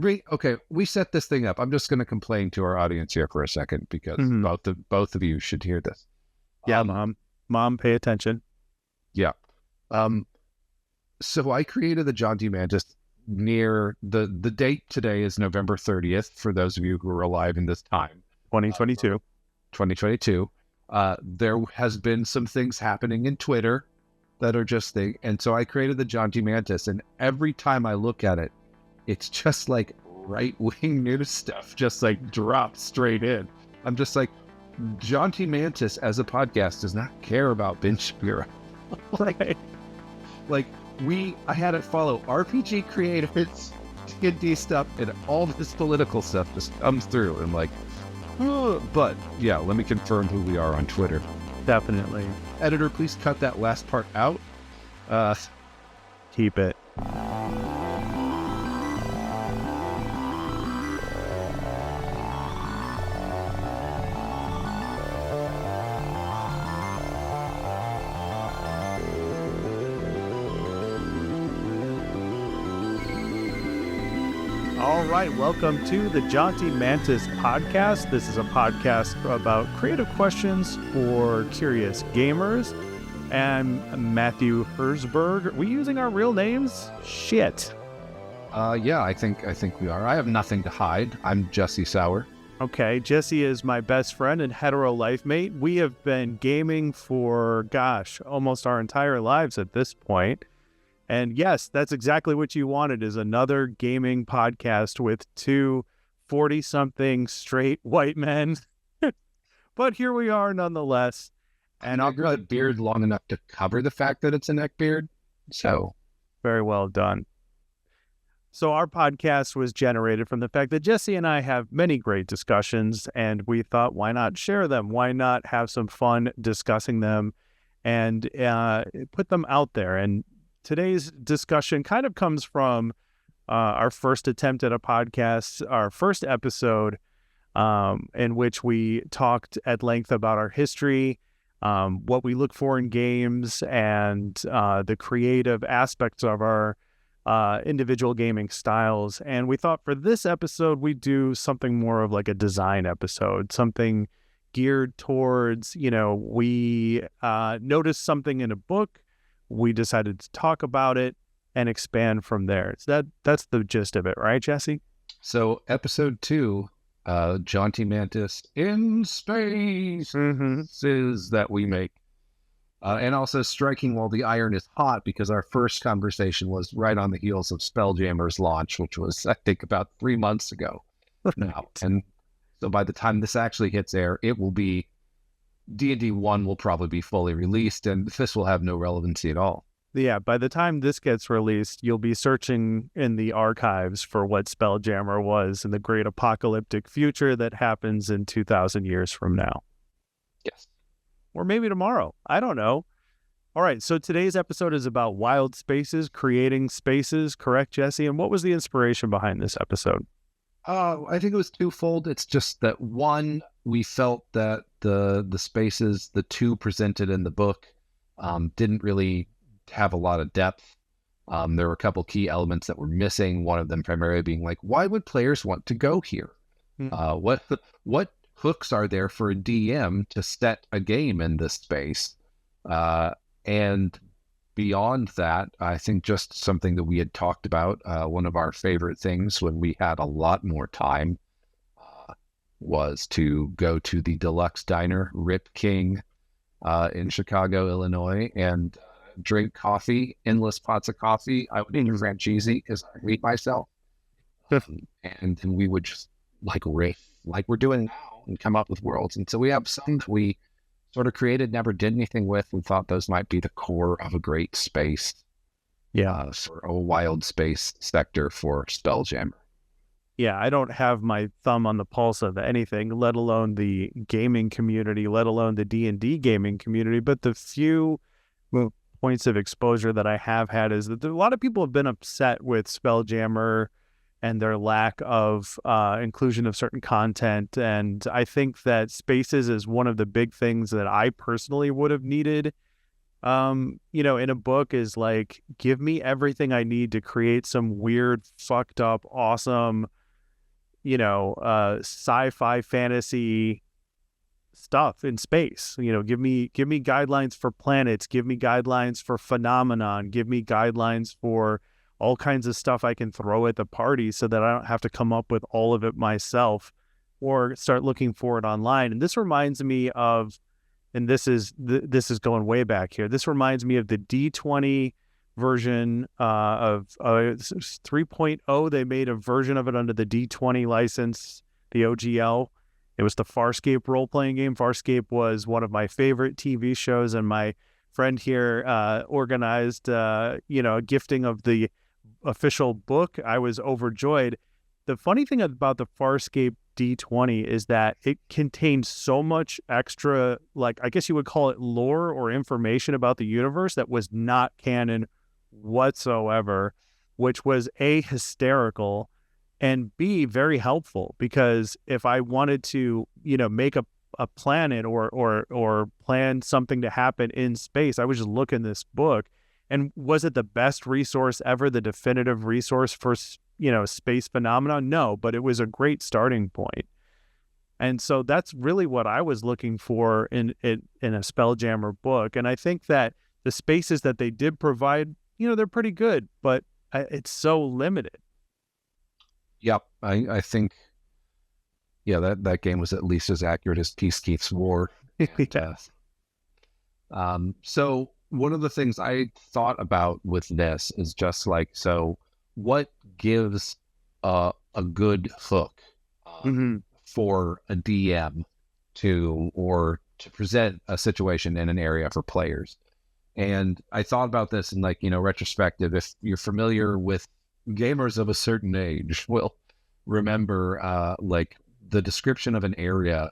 Okay, we set this thing up. I'm just going to complain to our audience here for a second because both of you should hear this. Yeah, Mom, pay attention. Yeah. So I created the Jaunty Mantis near the date today is November 30th, for those of you who are alive in this time. 2022. 2022. There has been some things happening in Twitter that are just things. And so I created the Jaunty Mantis, and every time I look at it, it's just like right-wing news stuff just like drops straight in. I'm just like, Jaunty Mantis as a podcast does not care about Ben Shapiro. I had it follow RPG creators, D&D stuff, and all this political stuff just comes through. And like, but yeah, let me confirm who we are on Twitter. Definitely. Editor, please cut that last part out. Keep it. All right, welcome to the Jaunty Mantis podcast. This is a podcast about creative questions for curious gamers. And Matthew Herzberg. Are we using our real names? Shit. Yeah, I think we are. I have nothing to hide. I'm Jesse Sauer. Okay, Jesse is my best friend and hetero life mate. We have been gaming for, almost our entire lives at this point. And yes, that's exactly what you wanted, is another gaming podcast with two 40-something straight white men. But here we are nonetheless. And I've got a beard long enough to cover the fact that it's a neck beard. So very well done. So our podcast was generated from the fact that Jesse and I have many great discussions, and we thought, why not share them? Why not have some fun discussing them and put them out there? And today's discussion kind of comes from our first attempt at a podcast, our first episode, in which we talked at length about our history, what we look for in games, and the creative aspects of our individual gaming styles. And we thought for this episode, we'd do something more of like a design episode, something geared towards, we noticed something in a book. We decided to talk about it and expand from there. So that's the gist of it, right, Jesse? So episode 2, Jaunty Mantis in space is that we make. And also striking while the iron is hot, because our first conversation was right on the heels of Spelljammer's launch, which was, I think, about 3 months ago now. And so by the time this actually hits air, it will be D&D 1 will probably be fully released, and this will have no relevancy at all. Yeah, by the time this gets released, you'll be searching in the archives for what Spelljammer was in the great apocalyptic future that happens in 2,000 years from now. Yes. Or maybe tomorrow. I don't know. All right, so today's episode is about wild spaces, creating spaces, correct, Jesse? And what was the inspiration behind this episode? I think it was twofold. It's just that, one, we felt that the spaces, the two presented in the book, didn't really have a lot of depth. There were a couple key elements that were missing. One of them primarily being like, why would players want to go here? What hooks are there for a DM to set a game in this space? And beyond that, I think just something that we had talked about, one of our favorite things when we had a lot more time was to go to the Deluxe Diner, Rip King, in Chicago, Illinois, and drink coffee, endless pots of coffee. I would eat franchise because I read myself. And we would just like riff like we're doing now and come up with worlds. And so we have some that we sort of created, never did anything with, and thought those might be the core of a great space. Yeah. For a wild space sector for Spelljammer. Yeah, I don't have my thumb on the pulse of anything, let alone the gaming community, let alone the D&D gaming community. But the few points of exposure that I have had is that a lot of people have been upset with Spelljammer and their lack of inclusion of certain content. And I think that spaces is one of the big things that I personally would have needed in a book is like, give me everything I need to create some weird, fucked up, awesome, sci-fi fantasy stuff in space. Give me guidelines for planets, give me guidelines for phenomenon, give me guidelines for all kinds of stuff I can throw at the party so that I don't have to come up with all of it myself or start looking for it online. And this reminds me of, and this is going way back here. This reminds me of the D20 version of 3.0. They made a version of it under the D20 license, the OGL. It was the Farscape role-playing game. Farscape was one of my favorite TV shows, and my friend here organized, a gifting of the official book. I was overjoyed. The funny thing about the Farscape D20 is that it contains so much extra, like, I guess you would call it lore or information about the universe that was not canon whatsoever, which was A, hysterical, and B, very helpful, because if I wanted to, make a planet or plan something to happen in space, I would just look in this book. And was it the best resource ever, the definitive resource for, space phenomena? No, but it was a great starting point. And so that's really what I was looking for in a Spelljammer book. And I think that the spaces that they did provide, they're pretty good, but it's so limited. Yep, I think, yeah, that game was at least as accurate as Peace Keith's War. And, so one of the things I thought about with this is just like, so what gives a good hook for a DM to present a situation in an area for players? And I thought about this in retrospective. If you're familiar with gamers of a certain age, will remember the description of an area.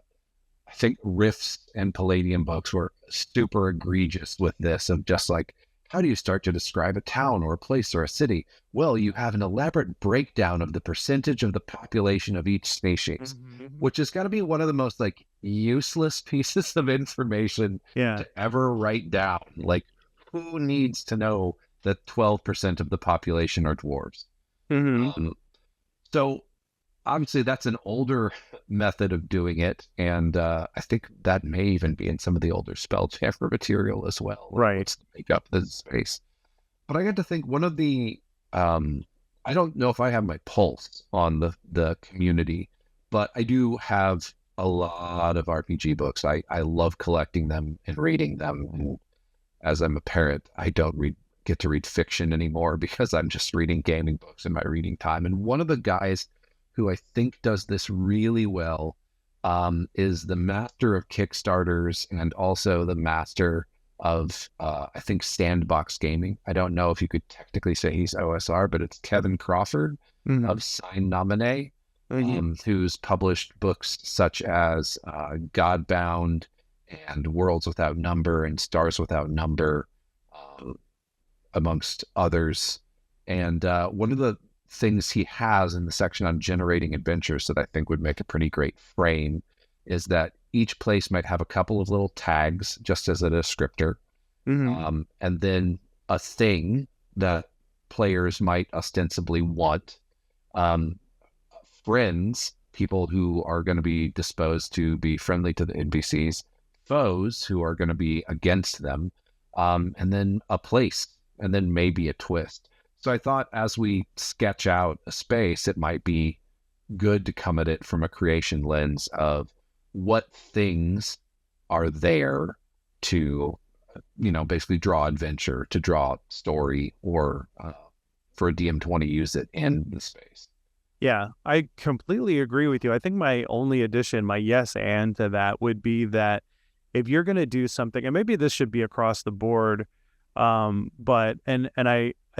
I think Rifts and Palladium books were super egregious with this, of just like, how do you start to describe a town or a place or a city? Well, you have an elaborate breakdown of the percentage of the population of each species, which has got to be one of the most useless pieces of information to ever write down. Like, who needs to know that 12% of the population are dwarves? So obviously that's an older method of doing it, and I think that may even be in some of the older Spelljammer material as well. Right. To make up the space. But I got to think, one of the, I don't know if I have my pulse on the community, but I do have a lot of RPG books. I love collecting them and reading them. And as I'm a parent, I don't get to read fiction anymore because I'm just reading gaming books in my reading time. And one of the guys who I think does this really well is the master of Kickstarters and also the master of, I think, Sandbox Gaming. I don't know if you could technically say he's OSR, but it's Kevin Crawford of Sign Nominee, who's published books such as Godbound and Worlds Without Number and Stars Without Number, amongst others. And one of the things he has in the section on generating adventures that I think would make a pretty great frame is that each place might have a couple of little tags just as a descriptor, and then a thing that players might ostensibly want, friends, people who are going to be disposed to be friendly to the NPCs, foes who are going to be against them, and then a place, and then maybe a twist. So I thought as we sketch out a space, it might be good to come at it from a creation lens of what things are there to, basically draw adventure, to draw story, or for a DM to want to use it in the space. Yeah, I completely agree with you. I think my only addition, my yes and to that would be that if you're going to do something, and maybe this should be across the board, but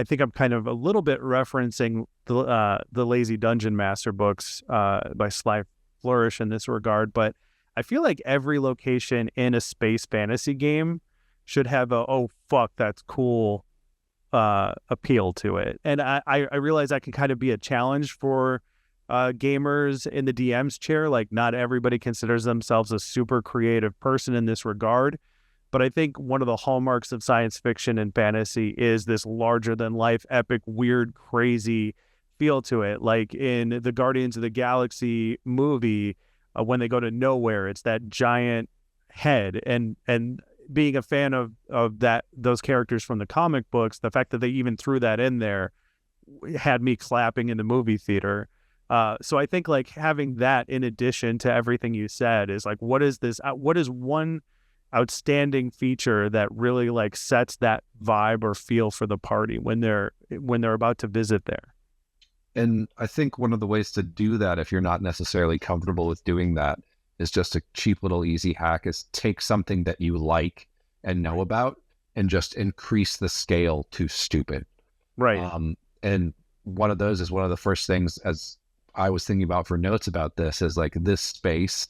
I think I'm kind of a little bit referencing the Lazy Dungeon Master books by Sly Flourish in this regard, but I feel like every location in a space fantasy game should have a, oh, fuck, that's cool appeal to it. And I realize that can kind of be a challenge for gamers in the DM's chair. Like, not everybody considers themselves a super creative person in this regard. But I think one of the hallmarks of science fiction and fantasy is this larger than life, epic, weird, crazy feel to it. Like in the Guardians of the Galaxy movie, when they go to nowhere, it's that giant head. And being a fan of those characters from the comic books, the fact that they even threw that in there had me clapping in the movie theater. So I think like having that in addition to everything you said is like, what is one outstanding feature that really like sets that vibe or feel for the party when they're about to visit there? And I think one of the ways to do that, if you're not necessarily comfortable with doing that, is just a cheap little easy hack is take something that you like and know about and just increase the scale to stupid. Right. And one of those is one of the first things as I was thinking about for notes about this is like this space,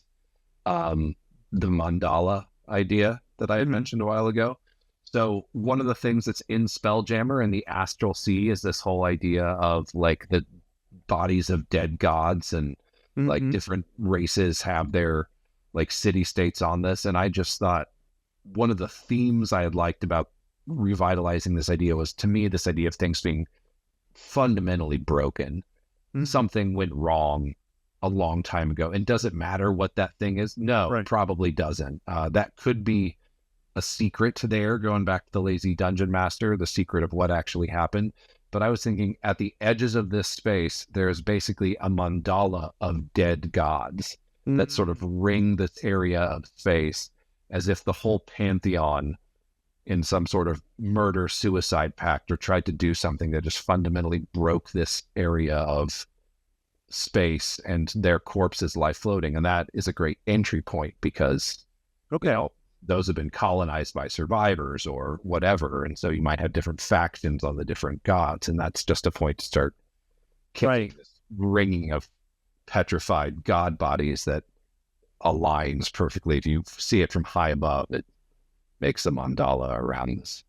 the mandala idea that I had mentioned a while ago. So one of the things that's in Spelljammer and the Astral Sea is this whole idea of like the bodies of dead gods and like different races have their like city states on this. And I just thought one of the themes I had liked about revitalizing this idea was, to me, this idea of things being fundamentally broken. Something went wrong a long time ago. And does it matter what that thing is? No, Right. It probably doesn't. That could be a secret there, going back to the lazy dungeon master, the secret of what actually happened. But I was thinking at the edges of this space, there's basically a mandala of dead gods that sort of ring this area of space as if the whole pantheon in some sort of murder-suicide pact or tried to do something that just fundamentally broke this area of space and their corpses lie floating. And that is a great entry point because, Okay. you know, those have been colonized by survivors or whatever. And so you might have different factions on the different gods. And that's just a point to start kicking this ringing of petrified god bodies that aligns perfectly. If you see it from high above, it makes a mandala around this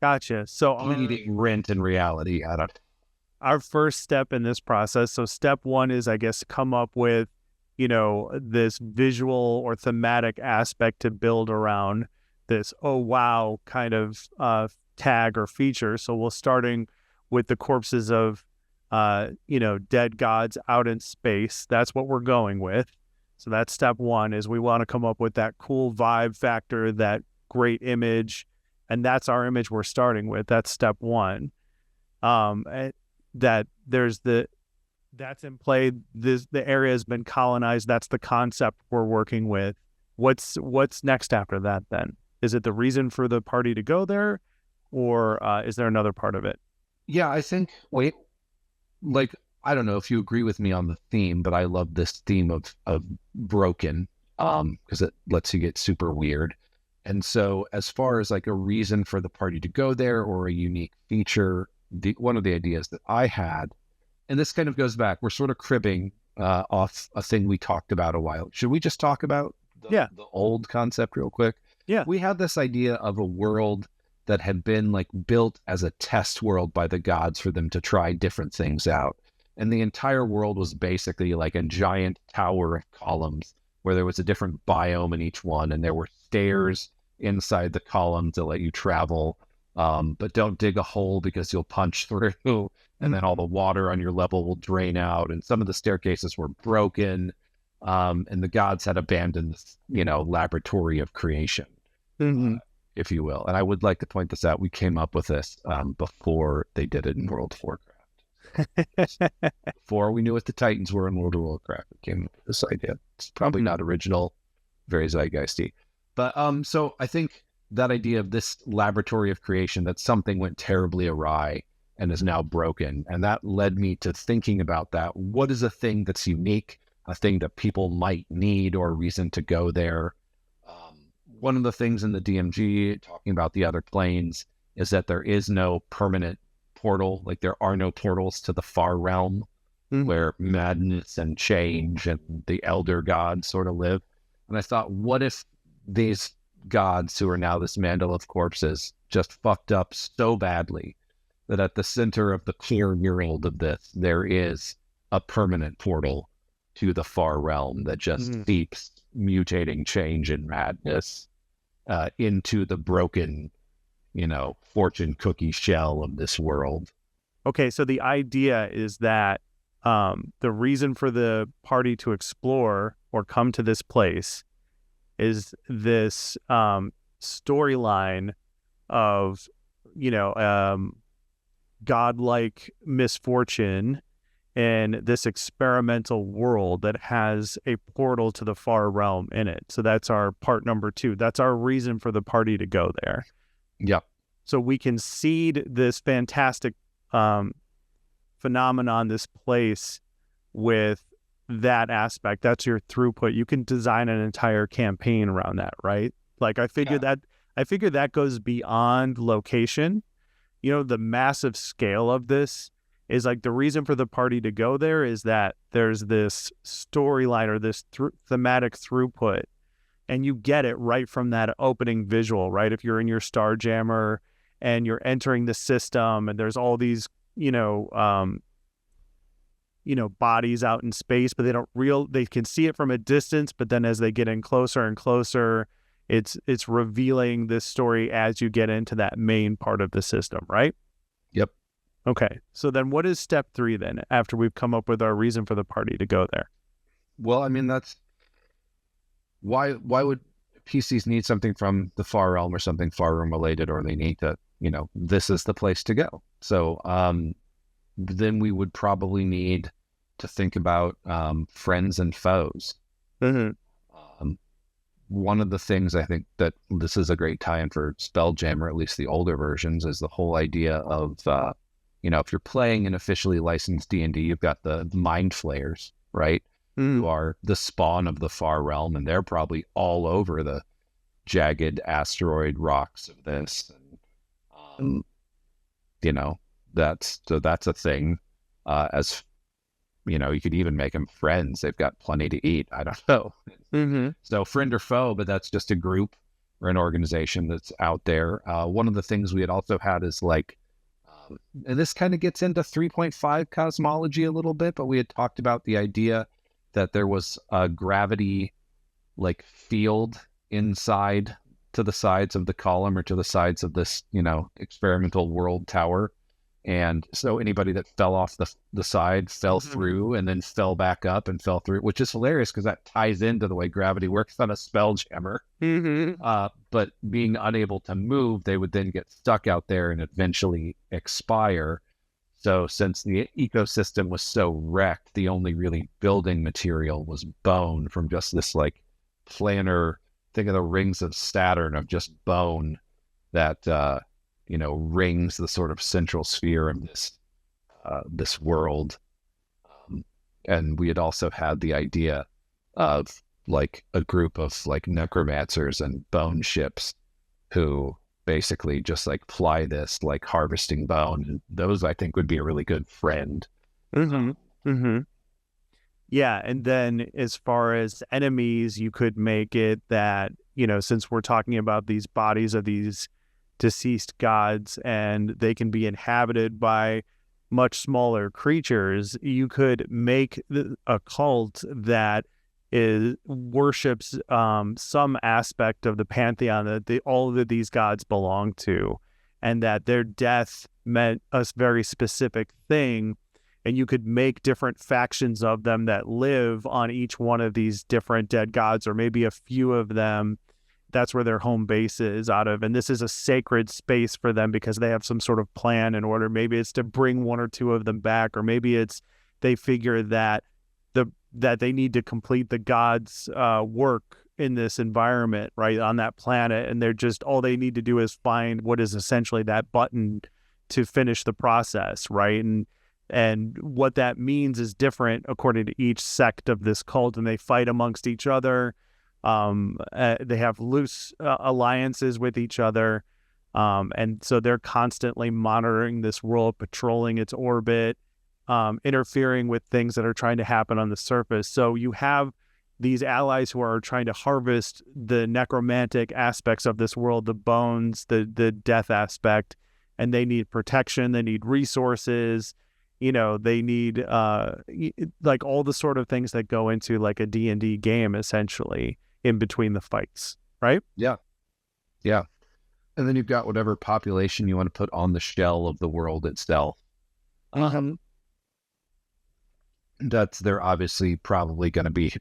Gotcha. So bleeding rent in reality. I don't. our first step in this process. So step one is, I guess, come up with, this visual or thematic aspect to build around this, oh, wow, kind of tag or feature. So we're starting with the corpses of, dead gods out in space. That's what we're going with. So that's step one, is we want to come up with that cool vibe factor, that great image. And that's our image we're starting with. That's step one. That there's that's in play. The area has been colonized. That's the concept we're working with. What's next after that then? Is it the reason for the party to go there, or is there another part of it? Yeah, I think, like, I don't know if you agree with me on the theme, but I love this theme of broken, because it lets you get super weird. And so as far as like a reason for the party to go there or a unique feature, one of the ideas that I had, and this kind of goes back, we're sort of cribbing off a thing we talked about a while. Should we just talk about the old concept real quick? Yeah. We had this idea of a world that had been like built as a test world by the gods for them to try different things out. And the entire world was basically like a giant tower of columns where there was a different biome in each one. And there were stairs inside the columns that let you travel. But don't dig a hole because you'll punch through, and then all the water on your level will drain out. And some of the staircases were broken. And the gods had abandoned this, laboratory of creation, if you will. And I would like to point this out. We came up with this before they did it in World of Warcraft. Before we knew what the Titans were in World of Warcraft, we came up with this idea. It's probably not original, very zeitgeisty. But so I think that idea of this laboratory of creation, that something went terribly awry and is now broken. And that led me to thinking about that. What is a thing that's unique, a thing that people might need or reason to go there? One of the things in the DMG, talking about the other planes, is that there is no permanent portal. Like there are no portals to the far realm where madness and change and the elder gods sort of live. And I thought, what if these gods who are now this mandala of corpses just fucked up so badly that at the center of the clear world of this, there is a permanent portal to the far realm that just keeps mutating change and madness into the broken, fortune cookie shell of this world. Okay, so the idea is that the reason for the party to explore or come to this place is this storyline of, godlike misfortune in this experimental world that has a portal to the far realm in it. So that's our part number 2. That's our reason for the party to go there. Yep. So we can seed this fantastic phenomenon, this place, with that aspect. That's your throughput. You can design an entire campaign around that, right? Like I figure that goes beyond location. The massive scale of this is like the reason for the party to go there is that there's this storyline or this thematic throughput, and you get it right from that opening visual, right? If you're in your Spelljammer and you're entering the system and there's all these, bodies out in space, but they can see it from a distance, but then as they get in closer and closer, it's revealing this story as you get into that main part of the system, right? Yep. Okay. So then what is step 3 then, after we've come up with our reason for the party to go there? Well, I mean, that's why would PCs need something from the far realm or something far realm related, or they need to, this is the place to go. So then we would probably need to think about friends and foes. Mm-hmm. One of the things I think that this is a great tie-in for Spelljammer, at least the older versions, is the whole idea of, if you're playing an officially licensed D&D, you've got the mind flayers, right? Who are the spawn of the far realm, and they're probably all over the jagged asteroid rocks of this. And, that's a thing. You could even make them friends. They've got plenty to eat. I don't know. Mm-hmm. So friend or foe, but that's just a group or an organization that's out there. One of the things we had also had is and this kind of gets into 3.5 cosmology a little bit, but we had talked about the idea that there was a gravity field inside to the sides of the column or to the sides of this, experimental world tower. And so anybody that fell off the side fell through and then fell back up and fell through, which is hilarious because that ties into the way gravity works on a Spelljammer. Mm-hmm. But being unable to move, they would then get stuck out there and eventually expire. So since the ecosystem was so wrecked, the only really building material was bone from just this planar, think of the rings of Saturn of just bone that, rings the sort of central sphere of this world. And we had also had the idea of a group of necromancers and bone ships who basically just ply this harvesting bone. And those I think would be a really good friend. Mm-hmm. Mm-hmm. Yeah. And then as far as enemies, you could make it that, since we're talking about these bodies of these deceased gods and they can be inhabited by much smaller creatures, you could make a cult that worships some aspect of the pantheon that all of these gods belong to, and that their death meant a very specific thing, and you could make different factions of them that live on each one of these different dead gods, or maybe a few of them. That's where their home base is out of, and this is a sacred space for them because they have some sort of plan in order. Maybe it's to bring one or two of them back, or maybe it's they figure that that they need to complete the gods' work in this environment, right, on that planet, and they're just all they need to do is find what is essentially that button to finish the process, right? And what that means is different according to each sect of this cult, and they fight amongst each other. They have loose alliances with each other, and so they're constantly monitoring this world, patrolling its orbit, interfering with things that are trying to happen on the surface. So you have these allies who are trying to harvest the necromantic aspects of this world, the bones, the death aspect, and they need protection, they need resources, they need all the sort of things that go into a D&D game, essentially, in between the fights, right? Yeah. Yeah. And then you've got whatever population you want to put on the shell of the world itself. Um, they're obviously probably going to be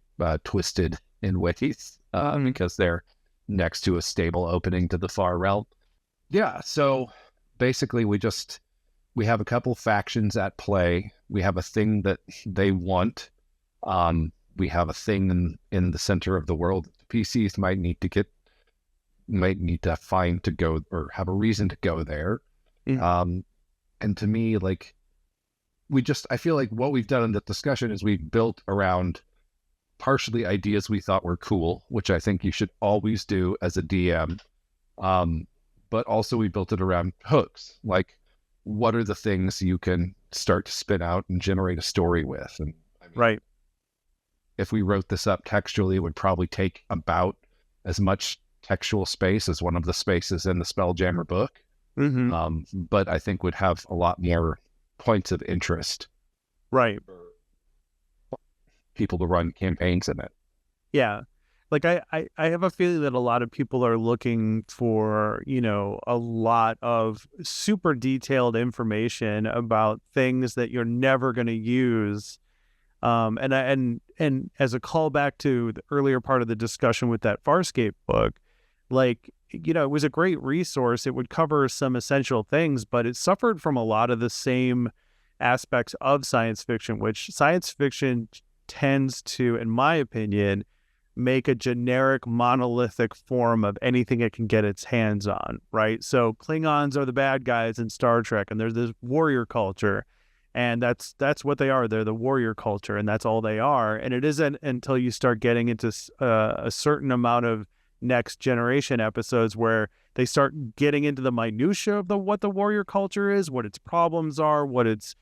twisted in ways because they're next to a stable opening to the far realm. Yeah, so basically we have a couple factions at play. We have a thing that they want. We have a thing in the center of the world that the PCs might need to find to go, or have a reason to go there. And to me, like, I feel like what we've done in the discussion is we've built around partially ideas we thought were cool, which I think you should always do as a DM. But also we built it around hooks. Like, what are the things you can start to spin out and generate a story with? And I mean, Right. if we wrote this up textually, it would probably take about as much textual space as one of the spaces in the Spelljammer book. But I think would have a lot more points of interest. Right. For people to run campaigns in it. Yeah. Like I have a feeling that a lot of people are looking for, a lot of super detailed information about things that you're never going to use. And as a callback to the earlier part of the discussion with that Farscape book, like, it was a great resource. It would cover some essential things, but it suffered from a lot of the same aspects of science fiction, which science fiction tends to, in my opinion, make a generic monolithic form of anything it can get its hands on, right? So Klingons are the bad guys in Star Trek, and there's this warrior culture, and that's what they are. They're the warrior culture, and that's all they are. And it isn't until you start getting into a certain amount of next generation episodes where they start getting into the minutia of what the warrior culture is, what its problems are, what it's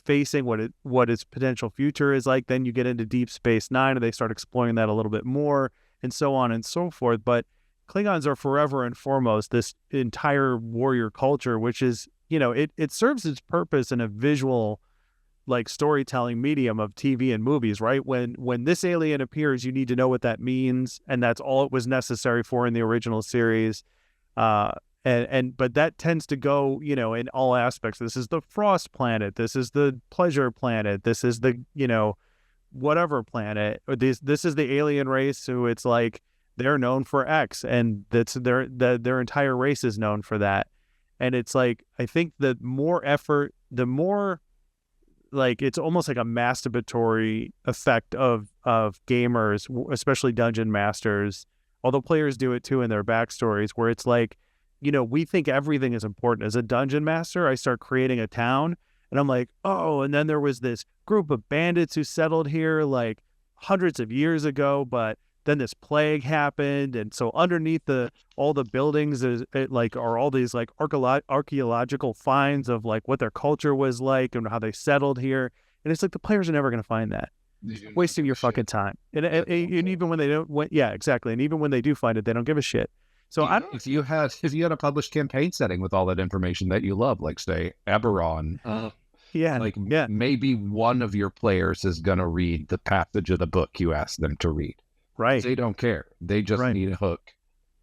facing, what its potential future is like. Then you get into Deep Space Nine, and they start exploring that a little bit more, and so on and so forth. But Klingons are forever and foremost this entire warrior culture, which is, it serves its purpose in a visual, like, storytelling medium of TV and movies, right? When this alien appears, you need to know what that means, and that's all it was necessary for in the original series. But that tends to go, in all aspects. This is the Frost planet. This is the Pleasure planet. This is the, whatever planet. Or this is the alien race who it's like they're known for X, and that's their entire race is known for that. And it's like, I think the more effort, the more, like, it's almost like a masturbatory effect of gamers, especially dungeon masters, although players do it too in their backstories, where it's like, we think everything is important. As a dungeon master, I start creating a town, and I'm like, oh, and then there was this group of bandits who settled here like hundreds of years ago, but then this plague happened, and so underneath all the buildings are all these like archaeological finds of like what their culture was like and how they settled here. And it's like, the players are never going to find that. Wasting your fucking time. And even when they don't, yeah, exactly. And even when they do find it, they don't give a shit. So if you had a published campaign setting with all that information that you love, like say Eberron, maybe one of your players is going to read the passage of the book you asked them to read. Right. They don't care. They just need a hook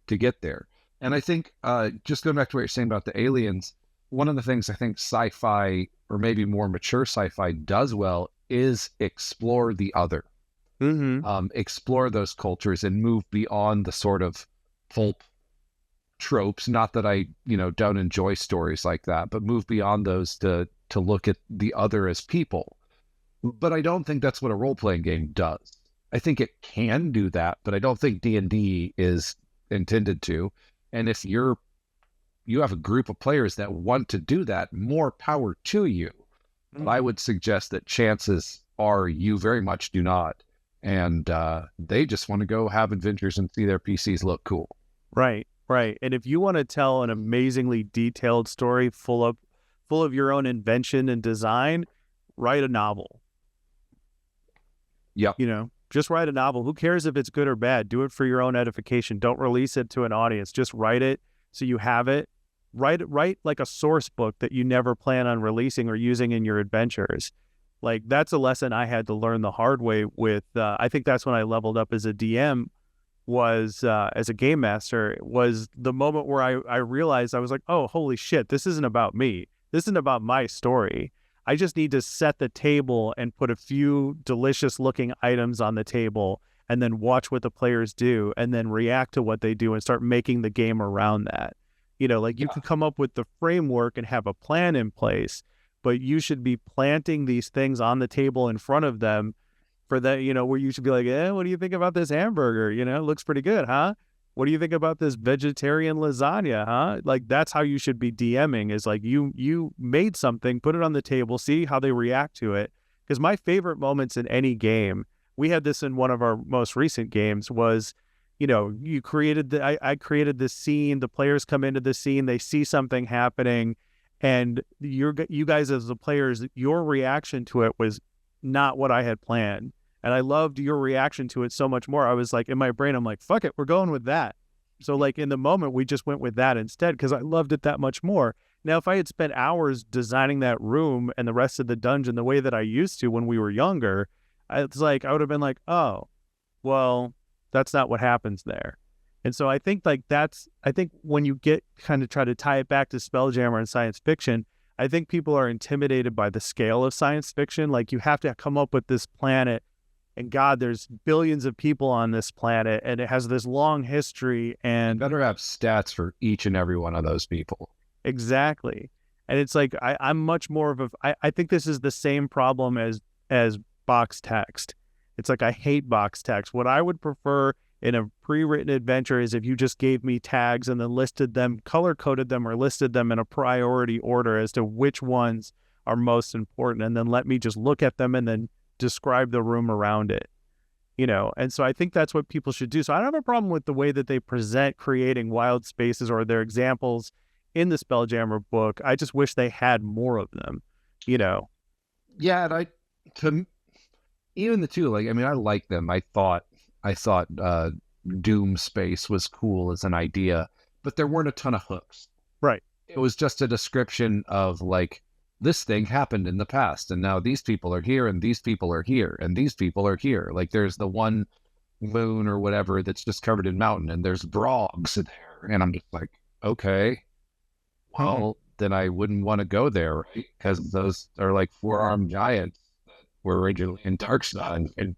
to get there. And I think, just going back to what you're saying about the aliens, one of the things I think sci-fi, or maybe more mature sci-fi, does well is explore the other. Explore those cultures and move beyond the sort of pulp tropes. Not that I, don't enjoy stories like that, but move beyond those to look at the other as people. But I don't think that's what a role-playing game does. I think it can do that, but I don't think D&D is intended to. And if you have a group of players that want to do that, more power to you. But I would suggest that chances are you very much do not. And they just want to go have adventures and see their PCs look cool. Right. And if you want to tell an amazingly detailed story full of your own invention and design, write a novel. Yeah. Just write a novel. Who cares if it's good or bad? Do it for your own edification. Don't release it to an audience. Just write it so you have it. Write like a source book that you never plan on releasing or using in your adventures. Like, that's a lesson I had to learn the hard way with, I think that's when I leveled up as a DM, was as a game master was the moment where I realized I was like, oh, holy shit, this isn't about me. This isn't about my story. I just need to set the table and put a few delicious looking items on the table and then watch what the players do and then react to what they do and start making the game around that. Like you can come up with the framework and have a plan in place, but you should be planting these things on the table in front of them for that, where you should be like, what do you think about this hamburger? It looks pretty good, huh? What do you think about this vegetarian lasagna, huh? Like, that's how you should be DMing, is like you made something, put it on the table, see how they react to it. Because my favorite moments in any game, we had this in one of our most recent games, was, you created I created this scene, the players come into the scene, they see something happening, and you guys as the players, your reaction to it was not what I had planned. And I loved your reaction to it so much more. I was like, in my brain, I'm like, fuck it, we're going with that. So like in the moment, we just went with that instead because I loved it that much more. Now, if I had spent hours designing that room and the rest of the dungeon the way that I used to when we were younger, it's like I would have been like, oh, well, that's not what happens there. And so I think I think when you get kind of try to tie it back to Spelljammer and science fiction, I think people are intimidated by the scale of science fiction. Like, you have to come up with this planet, and God, there's billions of people on this planet, and it has this long history, and better have stats for each and every one of those people. Exactly. And it's like, I'm much more of I think this is the same problem as box text. It's like, I hate box text. What I would prefer in a pre-written adventure is if you just gave me tags and then listed them, color-coded them, or listed them in a priority order as to which ones are most important, and then let me just look at them and then describe the room around it. And so I think that's what people should do. So I don't have a problem with the way that they present creating wild spaces or their examples in the Spelljammer book. I just wish they had more of them. Yeah, and even the two, like, I mean, I like them. I thought Doom Space was cool as an idea, but there weren't a ton of hooks. Right. It was just a description of, like, this thing happened in the past, and now these people are here, and these people are here, and these people are here. Like, there's the one moon or whatever that's just covered in mountain, and there's brogs there, and I'm just like, okay, well, then I wouldn't want to go there, right? Because those are like four-armed giants that were originally in Darkstone, and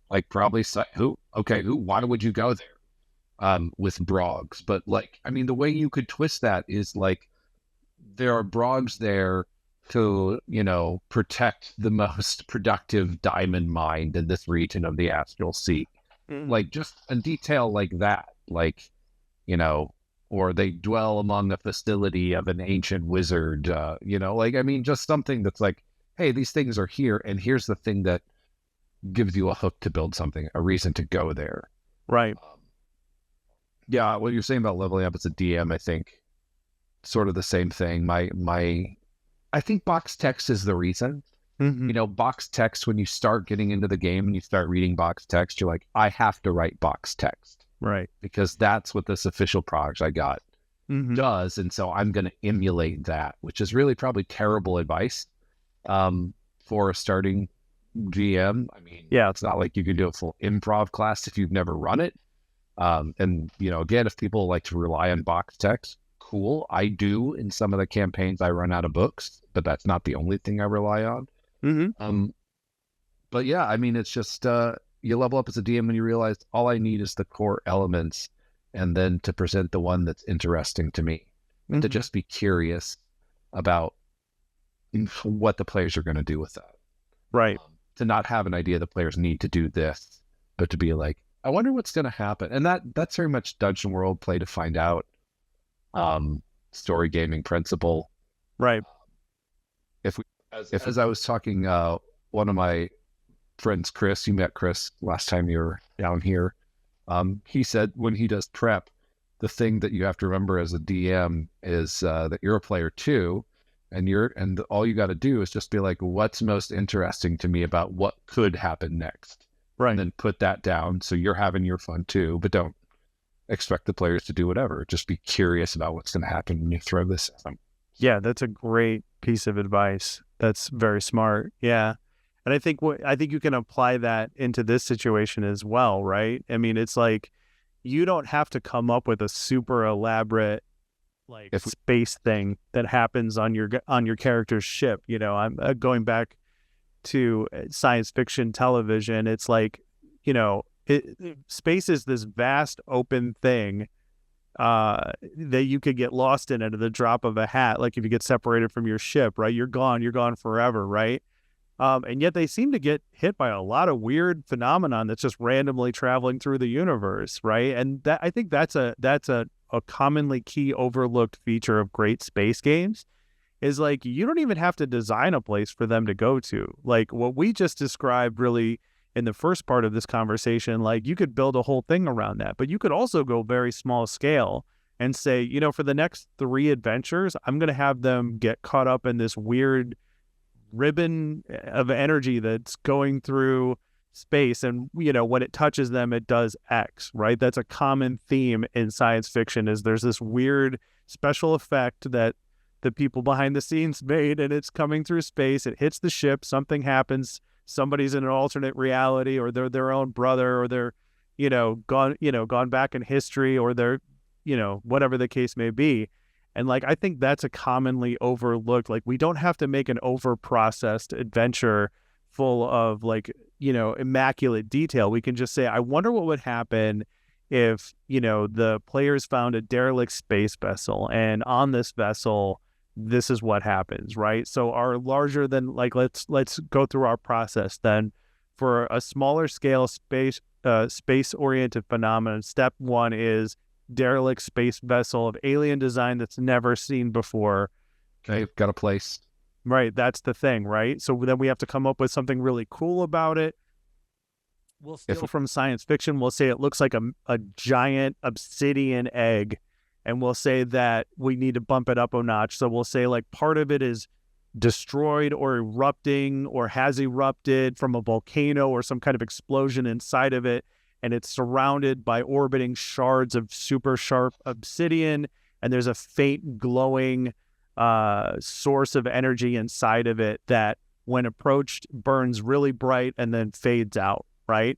like probably why would you go there with brogs? But like, I mean, the way you could twist that is like, there are brogs there to, protect the most productive diamond mine in this region of the Astral Sea. Like, just a detail like that, like, or they dwell among the facility of an ancient wizard, like, I mean, just something that's like, hey, these things are here, and here's the thing that gives you a hook to build something, a reason to go there. Right. Yeah, what you're saying about leveling up as a DM, I think, sort of the same thing. I think box text is the reason. Box text, when you start getting into the game and you start reading box text, you're like, I have to write box text. Right. Because that's what this official product I got does. And so I'm going to emulate that, which is really probably terrible advice for a starting GM. I mean, yeah, it's not like you can do a full improv class if you've never run it. And, again, if people like to rely on box text, cool. I do in some of the campaigns I run out of books, but that's not the only thing I rely on. But yeah, I mean, it's just you level up as a DM and you realize all I need is the core elements, and then to present the one that's interesting to me, to just be curious about what the players are going to do with that. Right. To not have an idea the players need to do this, but to be like, I wonder what's going to happen. And that's very much Dungeon World, play to find out, story gaming principle. Right. As I was talking, one of my friends, Chris, you met Chris last time you were down here. He said when he does prep, the thing that you have to remember as a DM is that you're a player too, and all you got to do is just be like, what's most interesting to me about what could happen next, right? And then put that down so you're having your fun too, but don't expect the players to do whatever. Just be curious about what's going to happen when you throw this at them. Yeah, that's a great piece of advice. That's very smart. Yeah. And I think you can apply that into this situation as well, right? I mean, it's like, you don't have to come up with a super elaborate like If space thing that happens on your character's ship. You know, I'm going back to science fiction television. It's like, you know, space is this vast open thing that you could get lost in at the drop of a hat. Like if you get separated from your ship, right? You're gone forever, right? And yet they seem to get hit by a lot of weird phenomenon that's just randomly traveling through the universe, right? And that, I think that's a commonly key overlooked feature of great space games is like you don't even have to design a place for them to go to. Like what we just described really in the first part of this conversation, like you could build a whole thing around that, but you could also go very small scale and say, you know, for the next 3 adventures, I'm going to have them get caught up in this weird ribbon of energy that's going through space, and you know when it touches them it does X, right? That's a common theme in science fiction, is there's this weird special effect that the people behind the scenes made, and it's coming through space, it hits the ship, something happens, somebody's in an alternate reality, or they're their own brother, or they're gone back in history, or they're whatever the case may be. And like, I think that's a commonly overlooked, like we don't have to make an over-processed adventure full of like, immaculate detail. We can just say, I wonder what would happen if, the players found a derelict space vessel, and on this vessel, this is what happens, right? So our larger than like, let's go through our process then. For a smaller scale space-oriented phenomenon, step 1 is derelict space vessel of alien design that's never seen before. Okay, got a place. Right, that's the thing, right? So then we have to come up with something really cool about it. We'll steal from science fiction. We'll say it looks like a giant obsidian egg, and we'll say that we need to bump it up a notch. So we'll say like part of it is destroyed or erupting or has erupted from a volcano or some kind of explosion inside of it, and it's surrounded by orbiting shards of super sharp obsidian, and there's a faint glowing source of energy inside of it that when approached burns really bright and then fades out, right?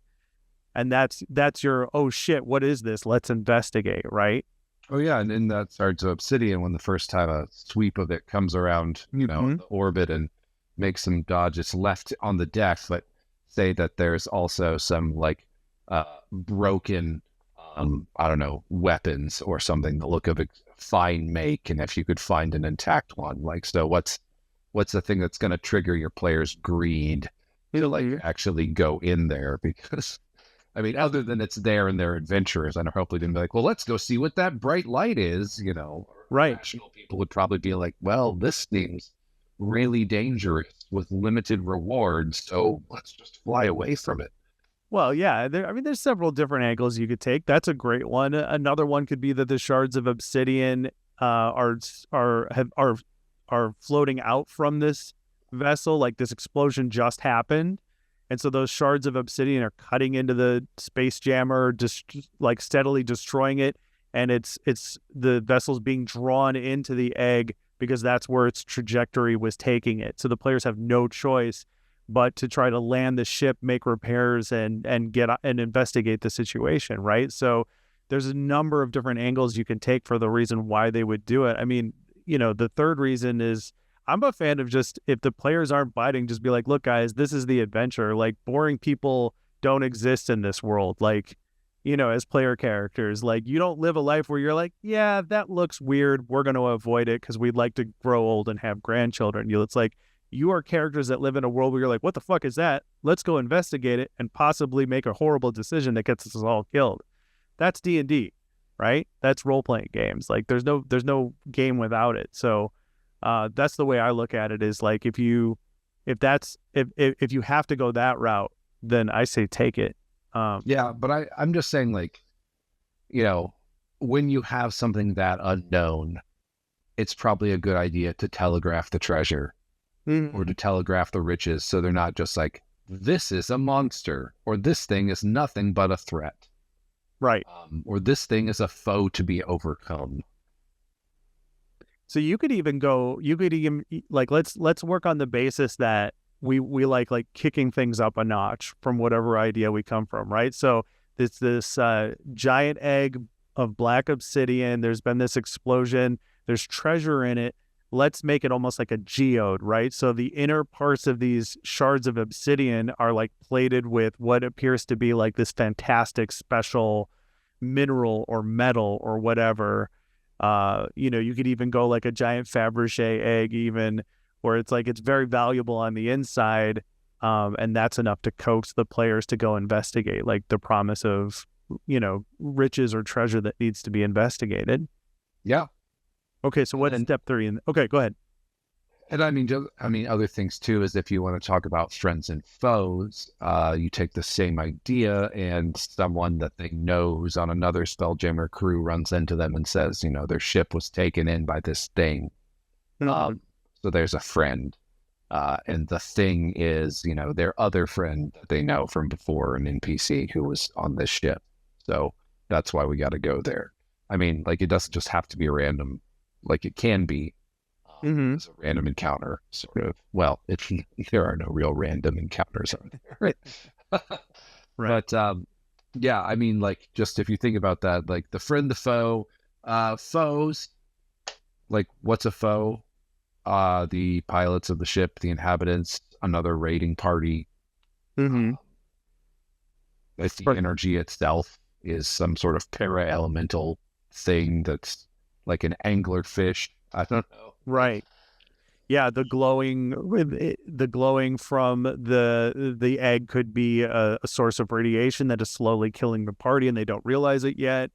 And that's your, oh shit, what is this? Let's investigate, right? Oh yeah, and in that shards of obsidian, when the first time a sweep of it comes around, the orbit and makes some dodge, it's left on the deck, but say that there's also some like broken I don't know, weapons or something, the look of a fine make, and if you could find an intact one, like, so what's the thing that's going to trigger your player's greed to like actually go in there? Because I mean, other than it's there and they're adventurers, and hopefully they'd be like, well, let's go see what that bright light is, right? Rational people would probably be like, well, this seems really dangerous with limited rewards, so let's just fly away from it. Well, yeah, there's several different angles you could take. That's a great one. Another one could be that the shards of obsidian are floating out from this vessel, like this explosion just happened, and so those shards of obsidian are cutting into the space jammer, just like steadily destroying it, and it's the vessel's being drawn into the egg because that's where its trajectory was taking it. So the players have no choice but to try to land the ship, make repairs, and get and investigate the situation, right? So there's a number of different angles you can take for the reason why they would do it. I mean, the third reason is I'm a fan of just, if the players aren't biting, just be like, look, guys, this is the adventure. Like, boring people don't exist in this world. Like, as player characters, like, you don't live a life where you're like, yeah, that looks weird, we're going to avoid it because we'd like to grow old and have grandchildren. It's like, you are characters that live in a world where you're like, what the fuck is that? Let's go investigate it and possibly make a horrible decision that gets us all killed. That's D&D, right? That's role-playing games. Like, there's no game without it. So that's the way I look at it, is like, if you have to go that route, then I say take it. Yeah, but I'm just saying, like, when you have something that unknown, it's probably a good idea to telegraph the treasure. Or to telegraph the riches, so they're not just like, this is a monster, or this thing is nothing but a threat, right? Or this thing is a foe to be overcome. So you could even like, let's work on the basis that we like kicking things up a notch from whatever idea we come from, right? So it's this giant egg of black obsidian. There's been this explosion. There's treasure in it. Let's make it almost like a geode, right? So the inner parts of these shards of obsidian are like plated with what appears to be like this fantastic special mineral or metal or whatever. You could even go like a giant Fabergé egg even, where it's like it's very valuable on the inside, and that's enough to coax the players to go investigate, like the promise of, riches or treasure that needs to be investigated. Yeah. Okay, so what's step 3? Okay, go ahead. And I mean, other things too is if you want to talk about friends and foes, you take the same idea, and someone that they know who's on another Spelljammer crew runs into them and says, their ship was taken in by this thing. So there's a friend, and the thing is, their other friend that they know from before, an NPC who was on this ship. So that's why we got to go there. I mean, like, it doesn't just have to be a random, like it can be. It's a random encounter, sort of. Well, there are no real random encounters out there, right? Right. But yeah, I mean, like, just if you think about that, like the friend, the foe, foes, like, what's a foe? The pilots of the ship, the inhabitants, another raiding party. Mm-hmm. If the energy itself is some sort of para-elemental thing that's like an anglerfish. I don't know. Right. Yeah, the glowing from the egg could be a source of radiation that is slowly killing the party, and they don't realize it yet.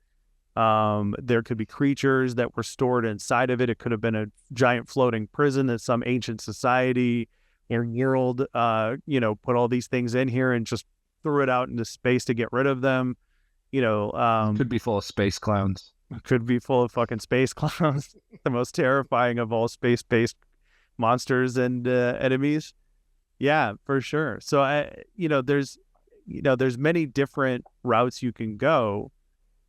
There could be creatures that were stored inside of it. It could have been a giant floating prison that some ancient society or world, put all these things in here and just threw it out into space to get rid of them. Could be full of space clowns. Could be full of fucking space clowns, the most terrifying of all space-based monsters and enemies. Yeah, for sure. So there's many different routes you can go.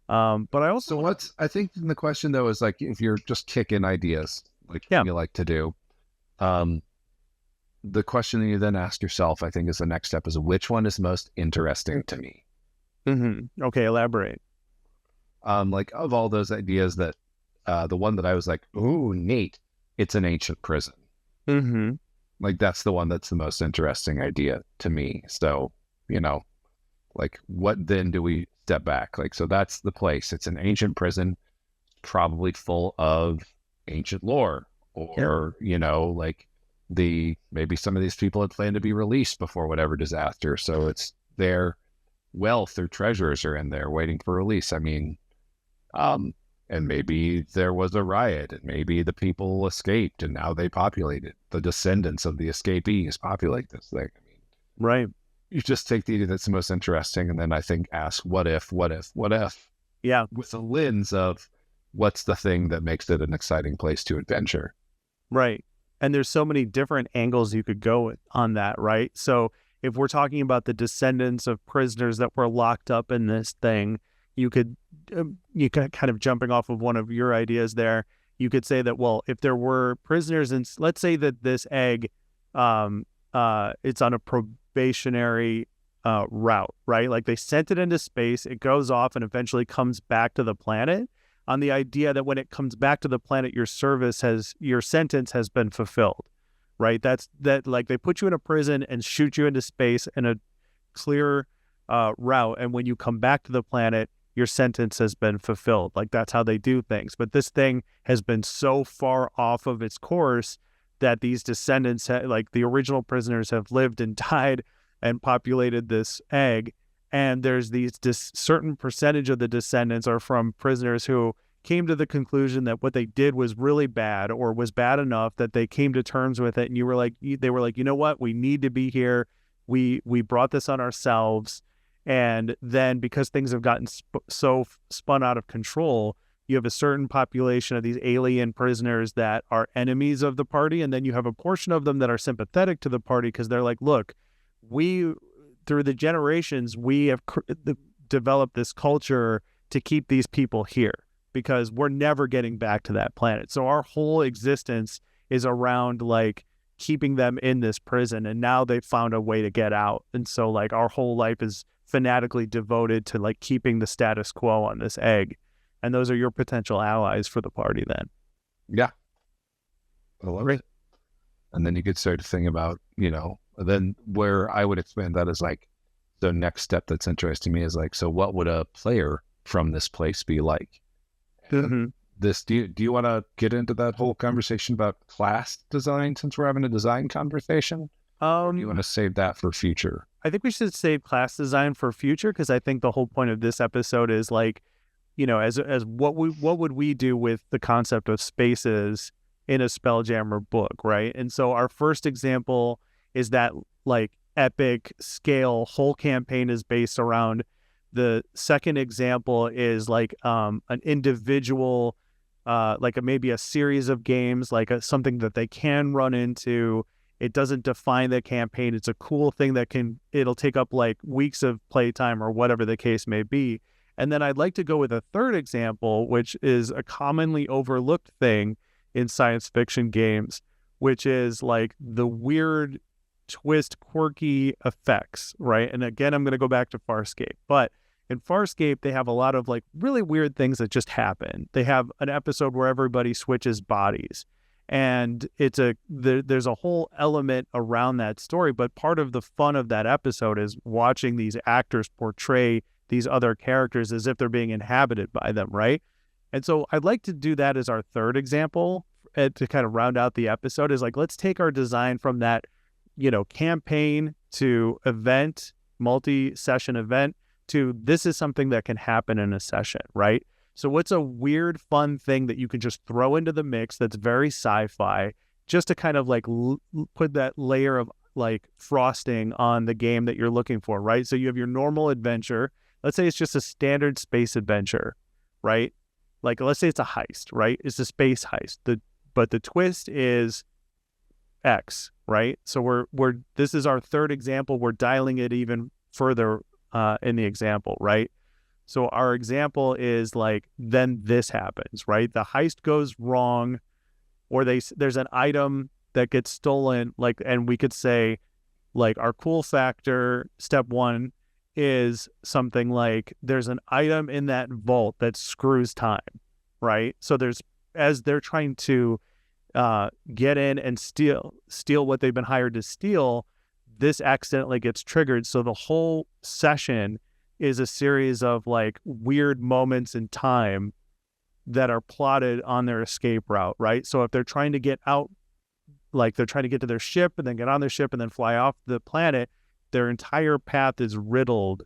But I also I think the question though is, like, if you're just kicking ideas, like you like to do, the question that you then ask yourself, I think, is the next step, is which one is most interesting to me? Mm-hmm. Okay, elaborate. Like, of all those ideas, that the one that I was like, ooh, neat, it's an ancient prison. Mm-hmm. Like, that's the one that's the most interesting idea to me. So, like, what then do we step back? Like, so that's the place. It's an ancient prison, probably full of ancient lore, or, like maybe some of these people had planned to be released before whatever disaster. So it's their wealth or treasures are in there waiting for release. I mean, and maybe there was a riot, and maybe the people escaped, and now they populated. The descendants of the escapees populate this thing. I mean, right. You just take the idea that's the most interesting, and then I think ask, what if? Yeah. With the lens of what's the thing that makes it an exciting place to adventure. Right. And there's so many different angles you could go on that, right? So if we're talking about the descendants of prisoners that were locked up in this thing, you could kind of, jumping off of one of your ideas there, you could say that, well, if there were prisoners, and let's say that this egg, it's on a probationary route, right? Like, they sent it into space, it goes off and eventually comes back to the planet, on the idea that when it comes back to the planet, your sentence has been fulfilled, right? Like, they put you in a prison and shoot you into space in a clear route, and when you come back to the planet, your sentence has been fulfilled. Like, that's how they do things. But this thing has been so far off of its course that these descendants, like the original prisoners, have lived and died and populated this egg. And there's these certain percentage of the descendants are from prisoners who came to the conclusion that what they did was really bad, or was bad enough that they came to terms with it. And they were like, you know what? We need to be here. We brought this on ourselves. And then, because things have gotten so spun out of control, you have a certain population of these alien prisoners that are enemies of the party. And then you have a portion of them that are sympathetic to the party, because they're like, look, through the generations, we have developed this culture to keep these people here, because we're never getting back to that planet. So our whole existence is around, like, keeping them in this prison. And now they've found a way to get out. And so, like, our whole life is fanatically devoted to like keeping the status quo on this egg. And those are your potential allies for the party then. Yeah. I love it. And then you could start to think about, then where I would expand that is like, the next step that's interesting to me is like, so what would a player from this place be like? Mm-hmm. Do you want to get into that whole conversation about class design since we're having a design conversation? Or do you want to save that for future? I think we should save class design for future, because I think the whole point of this episode is like, as what would we do with the concept of spaces in a Spelljammer book, right? And so our first example is that like epic scale whole campaign is based around. The second example is like an individual, like maybe a series of games, like something that they can run into. It doesn't define the campaign. It's a cool thing that it'll take up like weeks of playtime or whatever the case may be. And then I'd like to go with a third example, which is a commonly overlooked thing in science fiction games, which is like the weird twist, quirky effects, right? And again, I'm going to go back to Farscape, but in Farscape, they have a lot of like really weird things that just happen. They have an episode where everybody switches bodies, and there's a whole element around that story. But part of the fun of that episode is watching these actors portray these other characters as if they're being inhabited by them, right? And so I'd like to do that as our third example to kind of round out the episode, is like, let's take our design from that, campaign to event, multi-session event, to this is something that can happen in a session, right? So what's a weird, fun thing that you can just throw into the mix that's very sci-fi, just to kind of like put that layer of like frosting on the game that you're looking for, right? So you have your normal adventure. Let's say it's just a standard space adventure, right? Like, let's say it's a heist, right? It's a space heist. But the twist is X, right? So this is our third example. We're dialing it even further in the example, right? So our example is like, then this happens, right? The heist goes wrong, or there's an item that gets stolen, like, and we could say like our cool factor, step one, is something like there's an item in that vault that screws time, right? So as they're trying to get in and steal what they've been hired to steal, this accidentally gets triggered. So the whole session is a series of like weird moments in time that are plotted on their escape route, right? So if they're trying to get out, like they're trying to get to their ship and then get on their ship and then fly off the planet, their entire path is riddled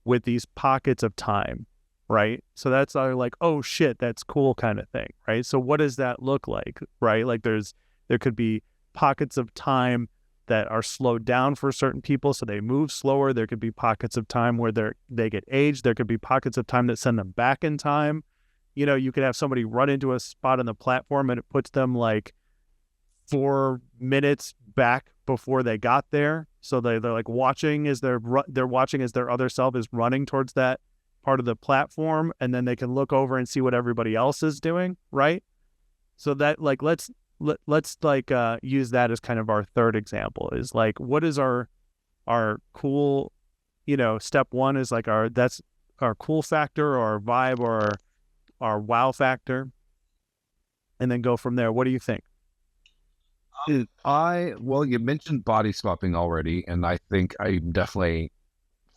with these pockets of time, right? So that's our like, oh shit, that's cool kind of thing, right? So what does that look like, right? Like there could be pockets of time that are slowed down for certain people, so they move slower. There could be pockets of time where they get aged. There could be pockets of time that send them back in time. You could have somebody run into a spot on the platform and it puts them like 4 minutes back before they got there. So they're like watching as they're watching as their other self is running towards that part of the platform, and then they can look over and see what everybody else is doing, right? So that like let's like use that as kind of our third example, is like, what is our cool, step one is like that's our cool factor or our vibe or our wow factor, and then go from there. What do you think? Well, you mentioned body swapping already, and I definitely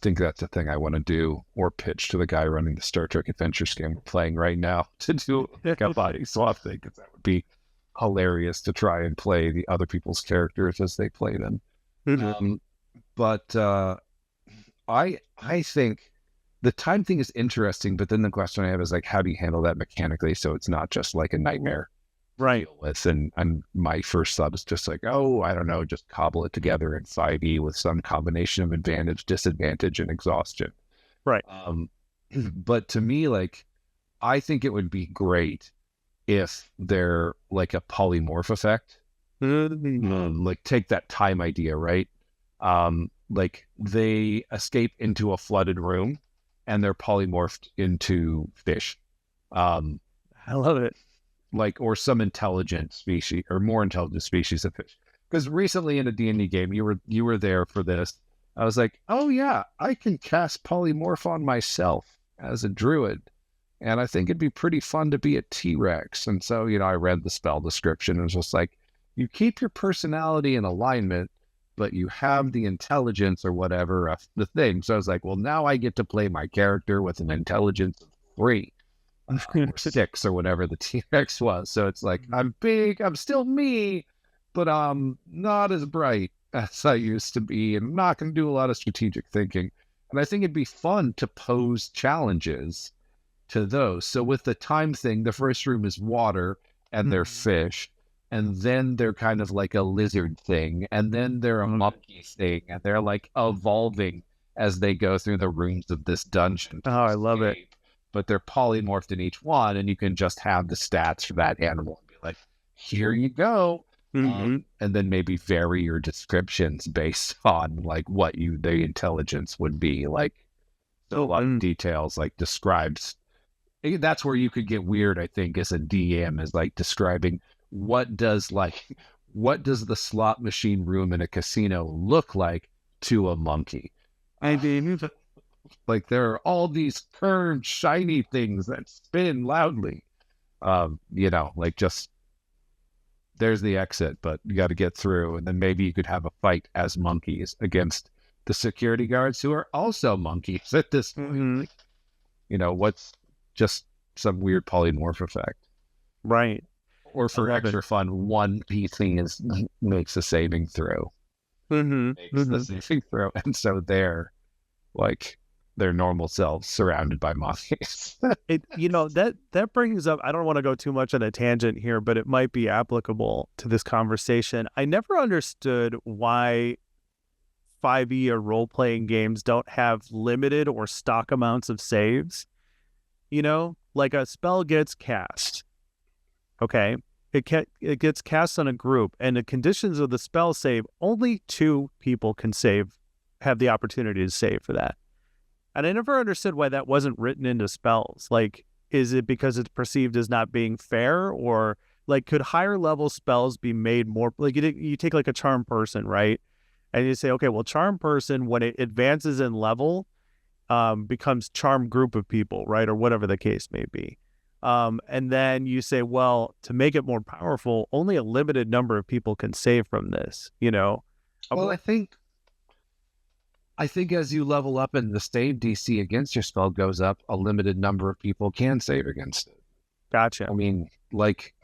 think that's a thing I want to do or pitch to the guy running the Star Trek Adventures game we're playing right now, to do like a body swap thing, because that would be hilarious to try and play the other people's characters as they play them. Mm-hmm. But I think the time thing is interesting, but then the question I have is like, how do you handle that mechanically so it's not just like a nightmare? Right. With and my first thought is just like, oh, I don't know, just cobble it together in 5e with some combination of advantage, disadvantage, and exhaustion. Right. But to me, like, I think it would be great if they're like a polymorph effect. Like, take that time idea, right? Like they escape into a flooded room and they're polymorphed into fish. I love it. Like, or some intelligent species or more intelligent species of fish. Because recently in a D&D game, you were there for this. I was like, oh yeah, I can cast polymorph on myself as a druid. And I think it'd be pretty fun to be a T-Rex. And so, I read the spell description and was just like, you keep your personality in alignment, but you have the intelligence or whatever of the thing. So I was like, well, now I get to play my character with an intelligence of 3 or 6 or whatever the T-Rex was. So it's like, I'm big, I'm still me, but I'm not as bright as I used to be. And I'm not going to do a lot of strategic thinking. And I think it'd be fun to pose challenges to those. So with the time thing, the first room is water and they're fish, and then they're kind of like a lizard thing, and then they're a monkey thing, and they're like evolving as they go through the rooms of this dungeon. Oh, I love it. But they're polymorphed in each one, and you can just have the stats for that animal and be like, here you go. And then maybe vary your descriptions based on like what the intelligence would be. Like, so a lot of details like describes. That's where you could get weird, I think, as a DM, is like describing what does the slot machine room in a casino look like to a monkey. I mean, like there are all these curved, shiny things that spin loudly. Like just there's the exit, but you got to get through, and then maybe you could have a fight as monkeys against the security guards who are also monkeys at this point. Like, what's just some weird polymorph effect. Right. Or for extra fun, one PC makes a saving throw. Makes the saving throw. And so they're like their normal selves surrounded by monkeys. That brings up, I don't want to go too much on a tangent here, but it might be applicable to this conversation. I never understood why 5e or role-playing games don't have limited or stock amounts of saves. Like a spell gets cast. Okay. It gets cast on a group, and the conditions of the spell save, only 2 people can have the opportunity to save for that. And I never understood why that wasn't written into spells. Like, is it because it's perceived as not being fair, or like could higher level spells be made more like you take like a charm person, right? And you say, okay, well, charm person, when it advances in level, becomes charm group of people, right? Or whatever the case may be. And then you say, well, to make it more powerful, only a limited number of people can save from this, Well, I think as you level up and the save DC against your spell goes up, a limited number of people can save against it. Gotcha. I mean, like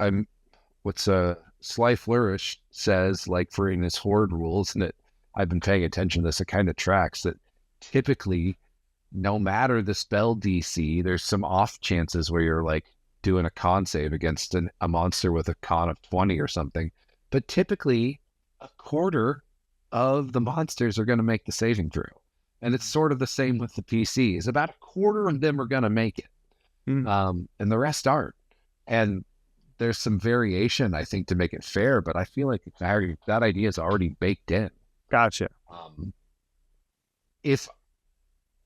Sly Flourish says, like for in his horde rules, and I've been paying attention to this, it kind of tracks that typically no matter the spell DC, there's some off chances where you're like doing a con save against a monster with a con of 20 or something. But typically a quarter of the monsters are going to make the saving throw. And it's sort of the same with the PCs. About a quarter of them are going to make it. And the rest aren't. And there's some variation, I think, to make it fair, but I feel like that idea is already baked in. Gotcha. If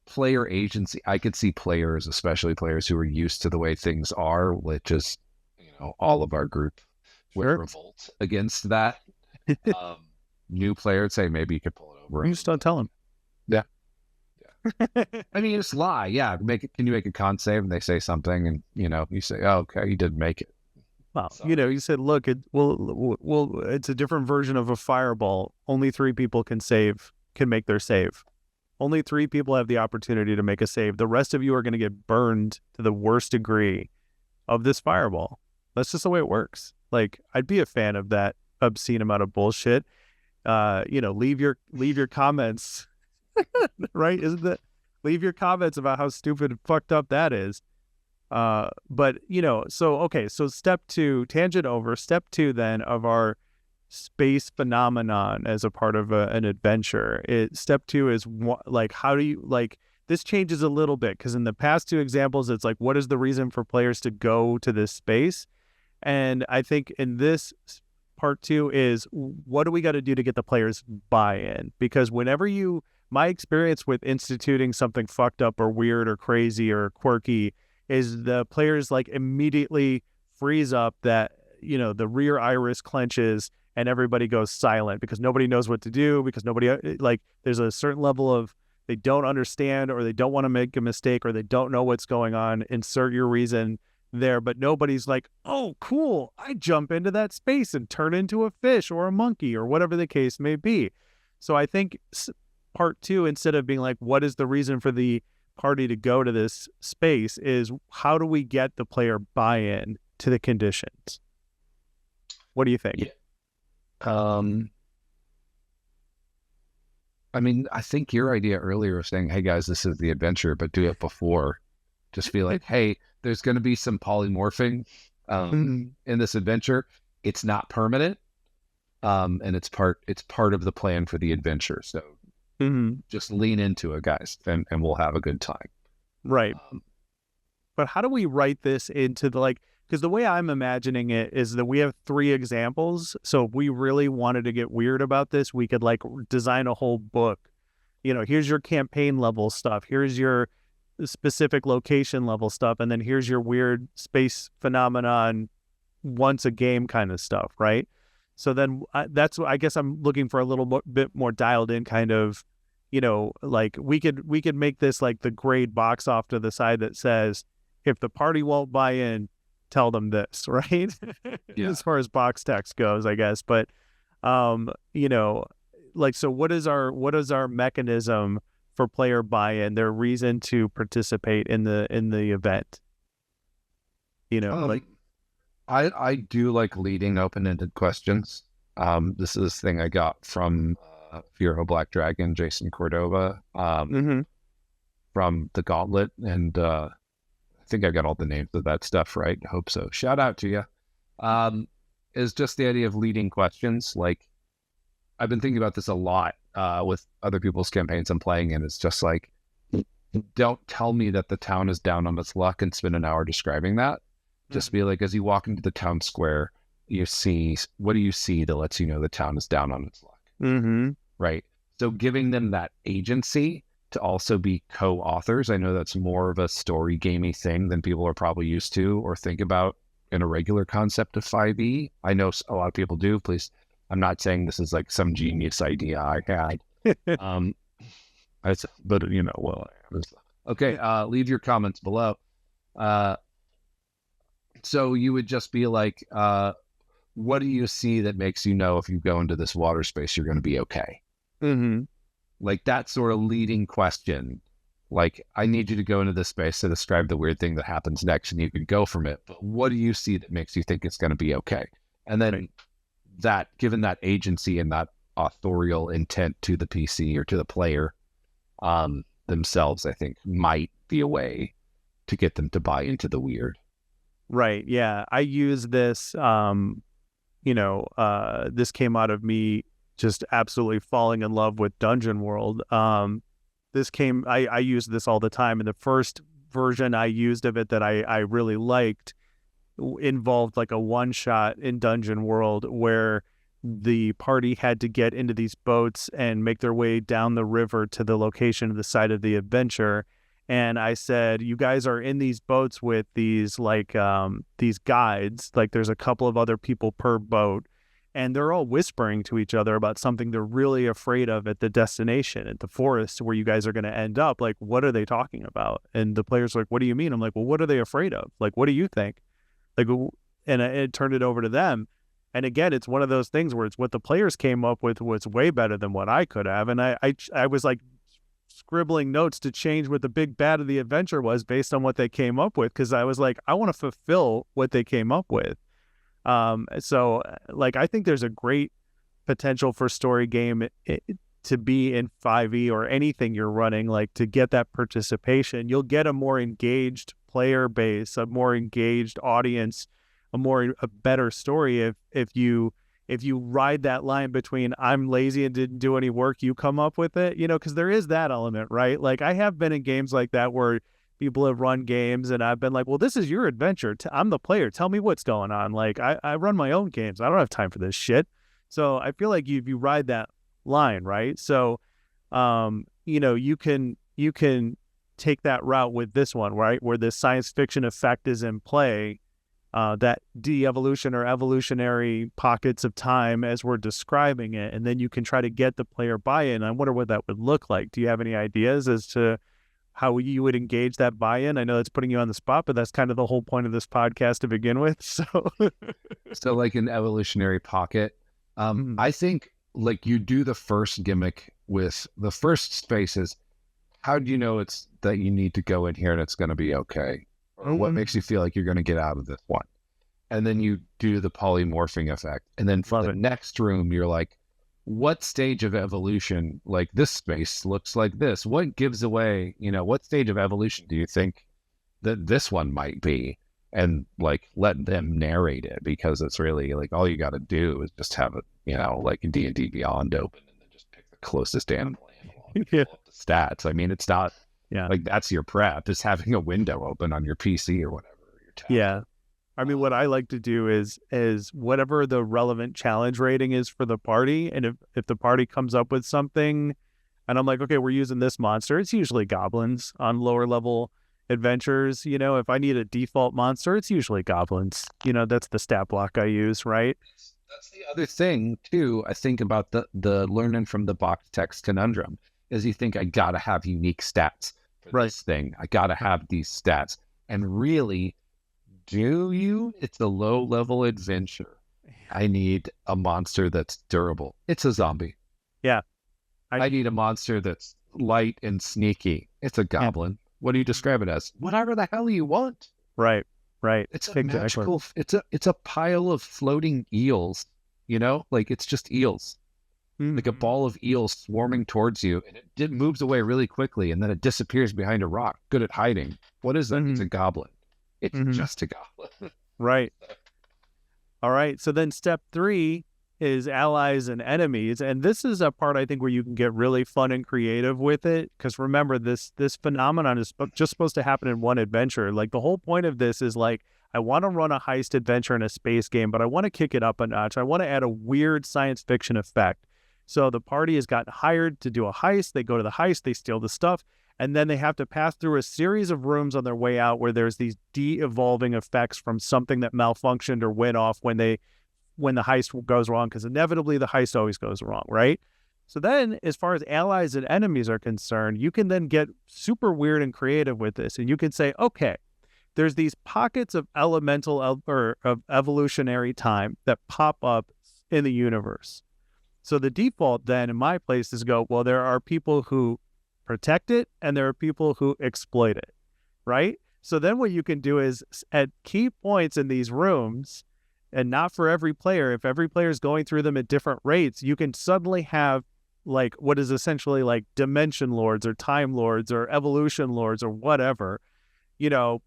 player agency, I could see players, especially players who are used to the way things are, which is, all of our group would revolt against that. New players say maybe you could pull it over. You just don't tell them. Yeah. I mean, just lie. Yeah. Can you make a con save? And they say something, and you say, oh, okay, you didn't make it. Well, you said, look, it's a different version of a fireball. Only 3 people can make their save. Only 3 people have the opportunity to make a save. The rest of you are going to get burned to the worst degree of this fireball. That's just the way it works. Like, I'd be a fan of that obscene amount of bullshit. Leave your comments, right? Isn't that? Leave your comments about how stupid and fucked up that is. But so step 2, tangent over. Step 2 then of our space phenomenon as a part of an adventure. Step 2 is like, how do you, like, this changes a little bit, because in the past 2 examples, it's like, what is the reason for players to go to this space? And I think in this part 2 is, what do we got to do to get the players buy-in? Because my experience with instituting something fucked up or weird or crazy or quirky is the players like immediately freeze up, that, the rear iris clenches, and everybody goes silent because nobody knows what to do, because nobody, like, there's a certain level of they don't understand, or they don't want to make a mistake, or they don't know what's going on. Insert your reason there, but nobody's like, oh, cool, I jump into that space and turn into a fish or a monkey or whatever the case may be. So I think part two, instead of being like, what is the reason for the party to go to this space, is how do we get the player buy-in to the conditions? What do you think? Yeah. I mean, I think your idea earlier of saying, hey guys, this is the adventure, but do it before. Just be like, hey, there's going to be some polymorphing in this adventure. It's not permanent. And it's part of the plan for the adventure. So just lean into it, guys, and we'll have a good time. Right. But how do we write this into the, like, because the way I'm imagining it is that we have 3 examples. So if we really wanted to get weird about this, we could like design a whole book. You know, here's your campaign level stuff. Here's your specific location level stuff. And then here's your weird space phenomenon once a game kind of stuff, right? So then that's what I guess I'm looking for, a little bit more dialed in kind of, you know, like we could make this like the grade box off to the side that says, if the party won't buy in, tell them this, right? Yeah. As far as box text goes, I guess. But you know, like, so what is our mechanism for player buy-in, their reason to participate in the event? You know, like, I do like leading open-ended questions. This is a thing I got from Firo Black Dragon, Jason Cordova, from the Gauntlet, and I think I got all the names of that stuff right. I hope so. Shout out to you. Is just the idea of leading questions. Like, I've been thinking about this a lot with other people's campaigns I'm playing in. It's just like, don't tell me that the town is down on its luck and spend an hour describing that. Just be like, as you walk into the town square, you see, what do you see that lets you know the town is down on its luck? Right. So giving them that agency to also be co-authors. I know that's more of a story gamey thing than people are probably used to or think about in a regular concept of 5e. I know a lot of people do. Please, I'm not saying this is like some genius idea I had. But you know, well, okay. Leave your comments below. So you would just be like, what do you see that makes you know if you go into this water space, you're going to be okay? Like that sort of leading question. Like, I need you to go into this space to describe the weird thing that happens next, and you can go from it. But what do you see that makes you think it's going to be okay? And then that, given that agency and that authorial intent to the PC or to the player themselves, I think might be a way to get them to buy into the weird. Right. Yeah. I use this, you know, this came out of me just absolutely falling in love with Dungeon World. I use this all the time. And the first version I used of it that I really liked involved like a one-shot in Dungeon World where the party had to get into these boats and make their way down the river to the location of the site of the adventure. And I said, you guys are in these boats with these like these guides, like there's a couple of other people per boat, and they're all whispering to each other about something they're really afraid of at the destination, at the forest where you guys are going to end up. Like, what are they talking about? And the player's like, what do you mean? I'm like, well, what are they afraid of? Like, what do you think? Like, and it turned it over to them. And again, it's one of those things where it's what the players came up with was way better than what I could have. And I was like scribbling notes to change what the big bad of the adventure was based on what they came up with, because I was like, I want to fulfill what they came up with. So like, I think there's a great potential for story game to be in 5e or anything you're running, like to get that participation. You'll get a more engaged player base, a more engaged audience, a better story if you ride that line between I'm lazy and didn't do any work, you come up with it, you know, because there is that element, right? Like, I have been in games like that where people have run games and I've been like, well, this is your adventure. I'm the player. Tell me what's going on. Like, I run my own games. I don't have time for this shit. So I feel like if you ride that line, right? So, you know, you can take that route with this one, right? Where the science fiction effect is in play. that de-evolution or evolutionary pockets of time as we're describing it, and then you can try to get the player buy-in. I wonder what that would look like. Do you have any ideas as to how you would engage that buy-in? I know that's putting you on the spot, but that's kind of the whole point of this podcast to begin with. So like an evolutionary pocket, I think like you do the first gimmick with the first spaces. How do you know it's that you need to go in here and it's going to be okay? Or what makes you feel like you're going to get out of this one? And then you do the polymorphing effect. And then for the next room, you're like, what stage of evolution, like this space looks like this? What gives away, what stage of evolution do you think that this one might be? And like let them narrate it, because it's really like all you got to do is just have it, like a D&D Beyond open and then just pick the closest animal and pull up the stats. I mean, it's not like that's your prep, is having a window open on your PC or whatever. Your tablet. Yeah. I mean, what I like to do is whatever the relevant challenge rating is for the party. And if the party comes up with something and I'm like, okay, we're using this monster, it's usually goblins on lower level adventures. If I need a default monster, it's usually goblins. That's the stat block I use, right? That's the other thing too. I think about the learning from the box text conundrum is you think I gotta have unique stats for this thing. I gotta have these stats. And really, do you? It's a low level adventure. I need a monster that's durable. It's a zombie. Yeah. I need a monster that's light and sneaky. It's a goblin. What do you describe it as? Whatever the hell you want. Right. It's a magical, it's a pile of floating eels, like it's just eels. Like a ball of eels swarming towards you, and it moves away really quickly, and then it disappears behind a rock. Good at hiding. What is that? It's a goblin. It's just a goblin. Right. All right. So then step 3 is allies and enemies. And this is a part I think where you can get really fun and creative with it. Because remember, this phenomenon is just supposed to happen in one adventure. Like the whole point of this is like, I want to run a heist adventure in a space game, but I want to kick it up a notch. I want to add a weird science fiction effect. So the party has gotten hired to do a heist. They go to the heist, they steal the stuff, and then they have to pass through a series of rooms on their way out where there's these de-evolving effects from something that malfunctioned or went off when the heist goes wrong, because inevitably the heist always goes wrong, right? So then, as far as allies and enemies are concerned, you can then get super weird and creative with this, and you can say, okay, there's these pockets of or of evolutionary time that pop up in the universe. So the default then in my place is go, well, there are people who protect it and there are people who exploit it, right? So then what you can do is at key points in these rooms, and not for every player, if every player is going through them at different rates, you can suddenly have like what is essentially like dimension lords or time lords or evolution lords or whatever,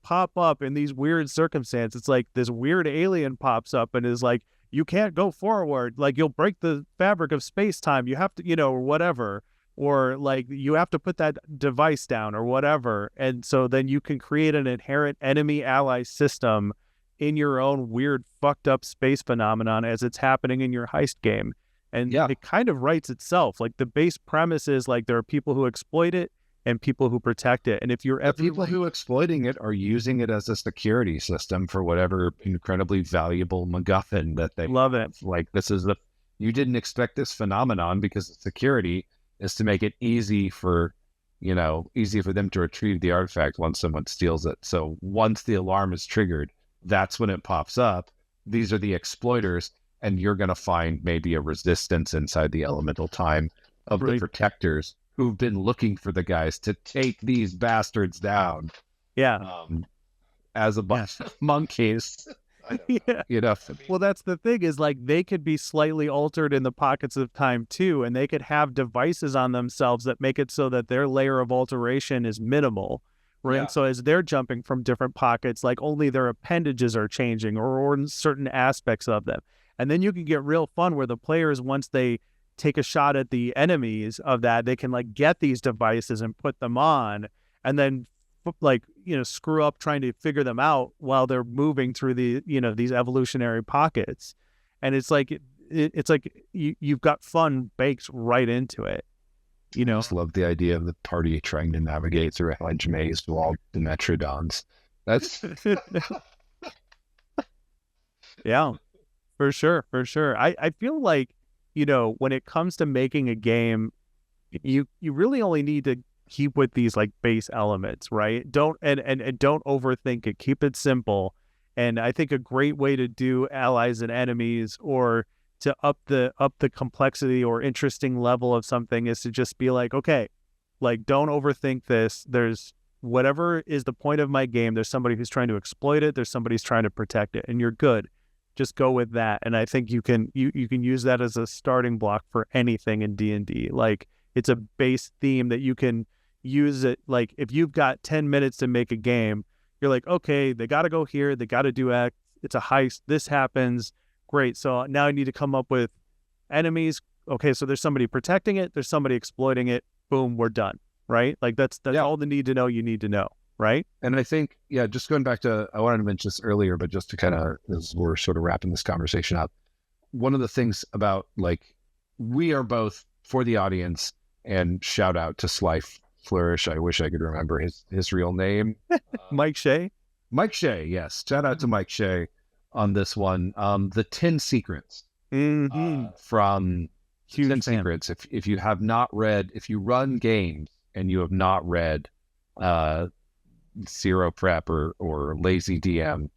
pop up in these weird circumstances. It's like this weird alien pops up and is like, you can't go forward. Like you'll break the fabric of space-time. You have to, or whatever. Or like you have to put that device down or whatever. And so then you can create an inherent enemy-ally system in your own weird, fucked up space phenomenon as it's happening in your heist game. And it kind of writes itself. Like the base premise is like there are people who exploit it and people who protect it. And if you're people who exploiting it are using it as a security system for whatever incredibly valuable MacGuffin that they love it. Like this is you didn't expect this phenomenon because the security is to make it easy for them to retrieve the artifact once someone steals it. So once the alarm is triggered, that's when it pops up. These are the exploiters, and you're going to find maybe a resistance inside the elemental time of the protectors who've been looking for the guys to take these bastards down. Yeah. As a bunch of monkeys. Well, that's the thing is like they could be slightly altered in the pockets of time too, and they could have devices on themselves that make it so that their layer of alteration is minimal. Right. Yeah. So as they're jumping from different pockets, like only their appendages are changing or certain aspects of them. And then you can get real fun where the players, once they take a shot at the enemies of that, they can like get these devices and put them on and then like, screw up trying to figure them out while they're moving through the, these evolutionary pockets. And it's like, it's like you've got fun baked right into it. I just love the idea of the party trying to navigate through a hedge maze to all the Metrodons. That's Yeah, for sure, for sure. I feel like, you know, when it comes to making a game, you really only need to keep with these like base elements, right? Don't and don't overthink it. Keep it simple. And I think a great way to do allies and enemies, or to up the complexity or interesting level of something, is to just be like, okay, like don't overthink this. There's whatever is the point of my game. There's somebody who's trying to exploit it. There's somebody who's trying to protect it, and you're good. Just go with that. And I think you can use that as a starting block for anything in D&D. Like, it's a base theme that you can use it. Like, if you've got 10 minutes to make a game, you're like, okay, they got to go here. They got to do X. It's a heist. This happens. Great. So now I need to come up with enemies. Okay, so there's somebody protecting it. There's somebody exploiting it. Boom, we're done. Right? Like, that's all the need to know you need to know. Right? And I think, yeah, just going back to, I wanted to mention this earlier, but just to kind of, as we're sort of wrapping this conversation up, one of the things about, like, we are both, for the audience, and shout out to Sly Flourish. I wish I could remember his real name. Mike Shea? Mike Shea, yes. Shout out to Mike Shea on this one. The 10 Secrets from Huge 10 fan. Secrets. If you have not read, if you run games and you have not read Zero Prep or Lazy DM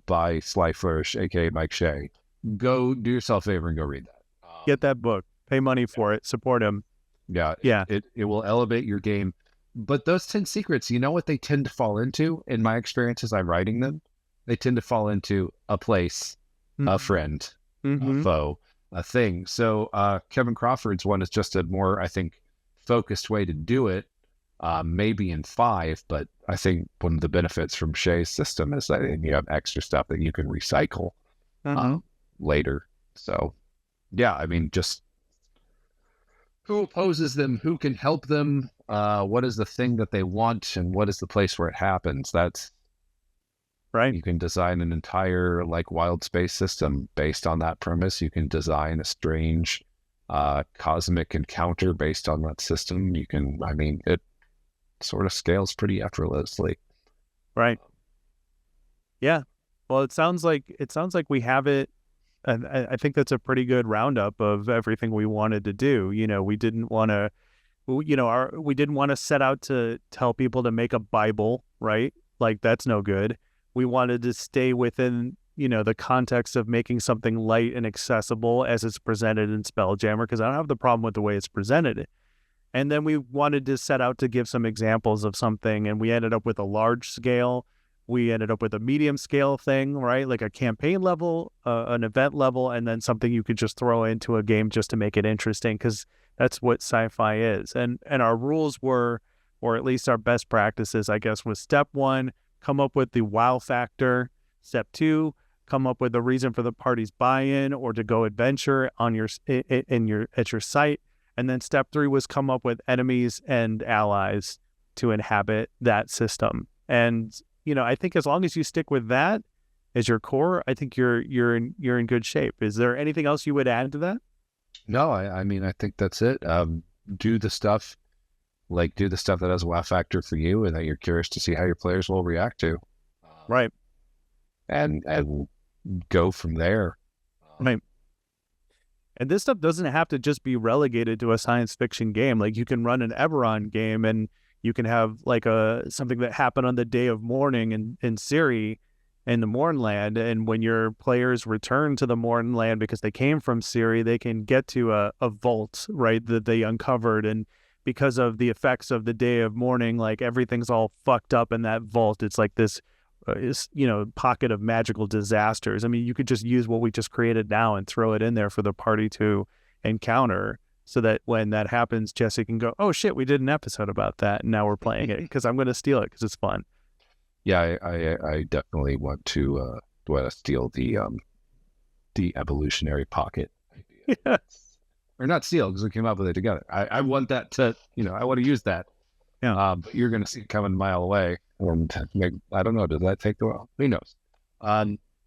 by Sly Flourish, aka Mike Shea, go do yourself a favor and go read that. Get that book. Pay money for it. Support him. Yeah. Yeah. It will elevate your game. But those 10 secrets, you know what they tend to fall into, in my experience as I'm writing them? They tend to fall into a place, a friend, a foe, a thing. So Kevin Crawford's one is just a more, I think, focused way to do it, maybe in 5, but I think one of the benefits from Shea's system is that you have extra stuff that you can recycle later. So, yeah, I mean, just who opposes them, who can help them, what is the thing that they want, and what is the place where it happens. That's right. You can design an entire, like, wild space system based on that premise. You can design a strange cosmic encounter based on that system. You can, I mean, it sort of scales pretty effortlessly. Right. Yeah. Well, it sounds like we have it. And I think that's a pretty good roundup of everything we wanted to do. You know, we didn't want to, we didn't want to set out to tell people to make a Bible, right? Like, that's no good. We wanted to stay within, the context of making something light and accessible as it's presented in Spelljammer, because I don't have the problem with the way it's presented. And then we wanted to set out to give some examples of something, and we ended up with a large scale. We ended up with a medium scale thing, right? Like a campaign level, an event level, and then something you could just throw into a game just to make it interesting, because that's what sci-fi is. And our rules were, or at least our best practices, I guess, was step 1, come up with the wow factor. Step 2, come up with a reason for the party's buy-in or to go adventure on at your site. And then step 3 was come up with enemies and allies to inhabit that system. And I think as long as you stick with that as your core, I think you're in good shape. Is there anything else you would add to that? No, I mean, I think that's it. Do the stuff that has a wow factor for you and that you're curious to see how your players will react to. Right. And go from there. Right. And this stuff doesn't have to just be relegated to a science fiction game. Like, you can run an Eberron game, and you can have like something that happened on the day of mourning in Ciri, in the Mournland, and when your players return to the Mournland because they came from Ciri, they can get to a vault, right, that they uncovered, and because of the effects of the day of mourning, like, everything's all fucked up in that vault. It's like this pocket of magical disasters. I mean, you could just use what we just created now and throw it in there for the party to encounter, so that when that happens, Jesse can go, oh shit, we did an episode about that, and now we're playing it, because I'm going to steal it because it's fun. Yeah, I definitely want to steal the evolutionary pocket idea. Yes. Or not steal, because we came up with it together. I want that to, I want to use that. Yeah. But you're going to see it coming a mile away. And I don't know, does that take a while? Who knows?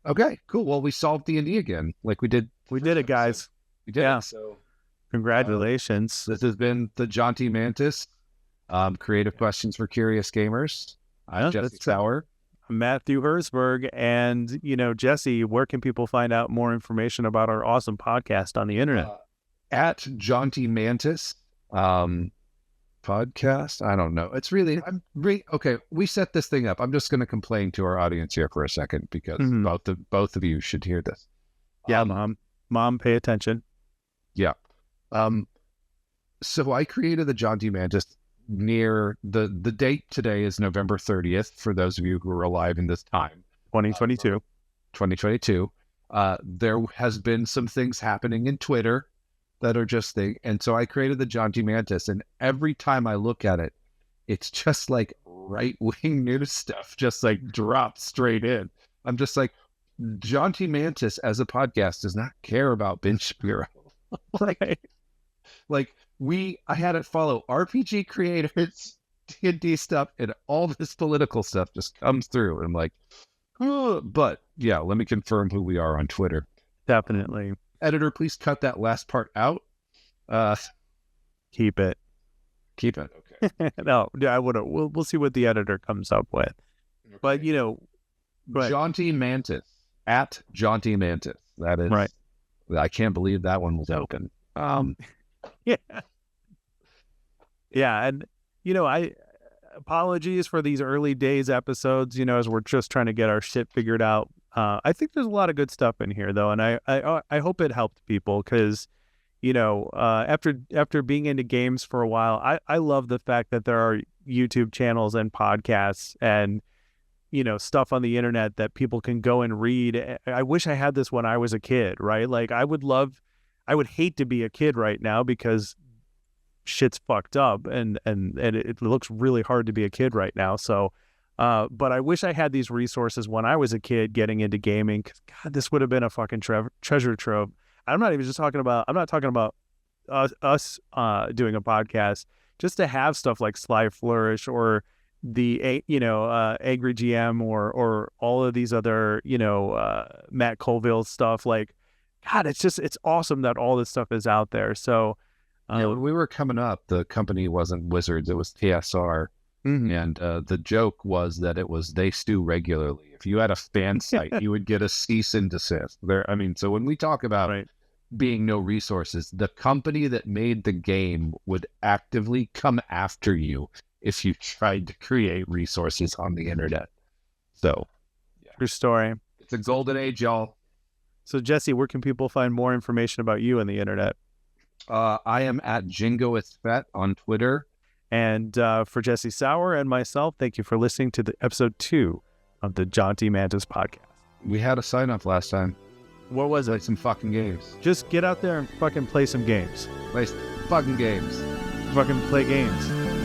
Okay, cool. Well, we solved D&D again, like we did. We did it, guys. We did it. So congratulations. This has been the Jaunty Mantis, creative questions for curious gamers. I'm Jesse Sauer. Matthew Herzberg. And, Jesse, where can people find out more information about our awesome podcast on the internet? At Jaunty Mantis podcast. I don't know. It's really, okay. We set this thing up. I'm just going to complain to our audience here for a second because both of you should hear this. Yeah, mom, pay attention. Yeah. So I created the Jaunty Mantis near the date today is November 30th for those of you who are alive in this time. 2022. 2022. There has been some things happening in Twitter that are just things. And so I created the Jaunty Mantis, and every time I look at it, it's just like right-wing news stuff just like drops straight in. I'm just like, Jaunty Mantis as a podcast does not care about Binge Bureau. I had it follow RPG creators, D&D stuff, and all this political stuff just comes through. And I'm like, oh, but yeah, let me confirm who we are on Twitter. Definitely. Editor, please cut that last part out. Keep it. Okay. No, I wouldn't. We'll see what the editor comes up with. Okay. But Jaunty Mantis at Jaunty Mantis. That is right. I can't believe that one was open. Yeah. And I apologies for these early days episodes. As we're just trying to get our shit figured out. I think there's a lot of good stuff in here, though, and I hope it helped people because, after being into games for a while, I love the fact that there are YouTube channels and podcasts and, stuff on the internet that people can go and read. I wish I had this when I was a kid, right? Like I would hate to be a kid right now because shit's fucked up and it looks really hard to be a kid right now. So, but I wish I had these resources when I was a kid getting into gaming. 'Cause God, this would have been a fucking treasure trove. I'm not talking about us doing a podcast, just to have stuff like Sly Flourish or the Angry GM or all of these other Matt Colville stuff. Like, God, it's awesome that all this stuff is out there. So when we were coming up, the company wasn't Wizards, it was TSR. Mm-hmm. And the joke was that it was they stew regularly. If you had a fan site, you would get a cease and desist. So when we talk about being no resources, the company that made the game would actively come after you if you tried to create resources on the internet. So, yeah. True story. It's a golden age, y'all. So, Jesse, where can people find more information about you on the internet? I am at JingoIsFet on Twitter. And for Jesse Sauer and myself, thank you for listening to the episode 2 of the Jaunty Mantis podcast. We had a sign-off last time. What was it? Play some fucking games. Just get out there and fucking play some games. Play fucking games. Fucking play games.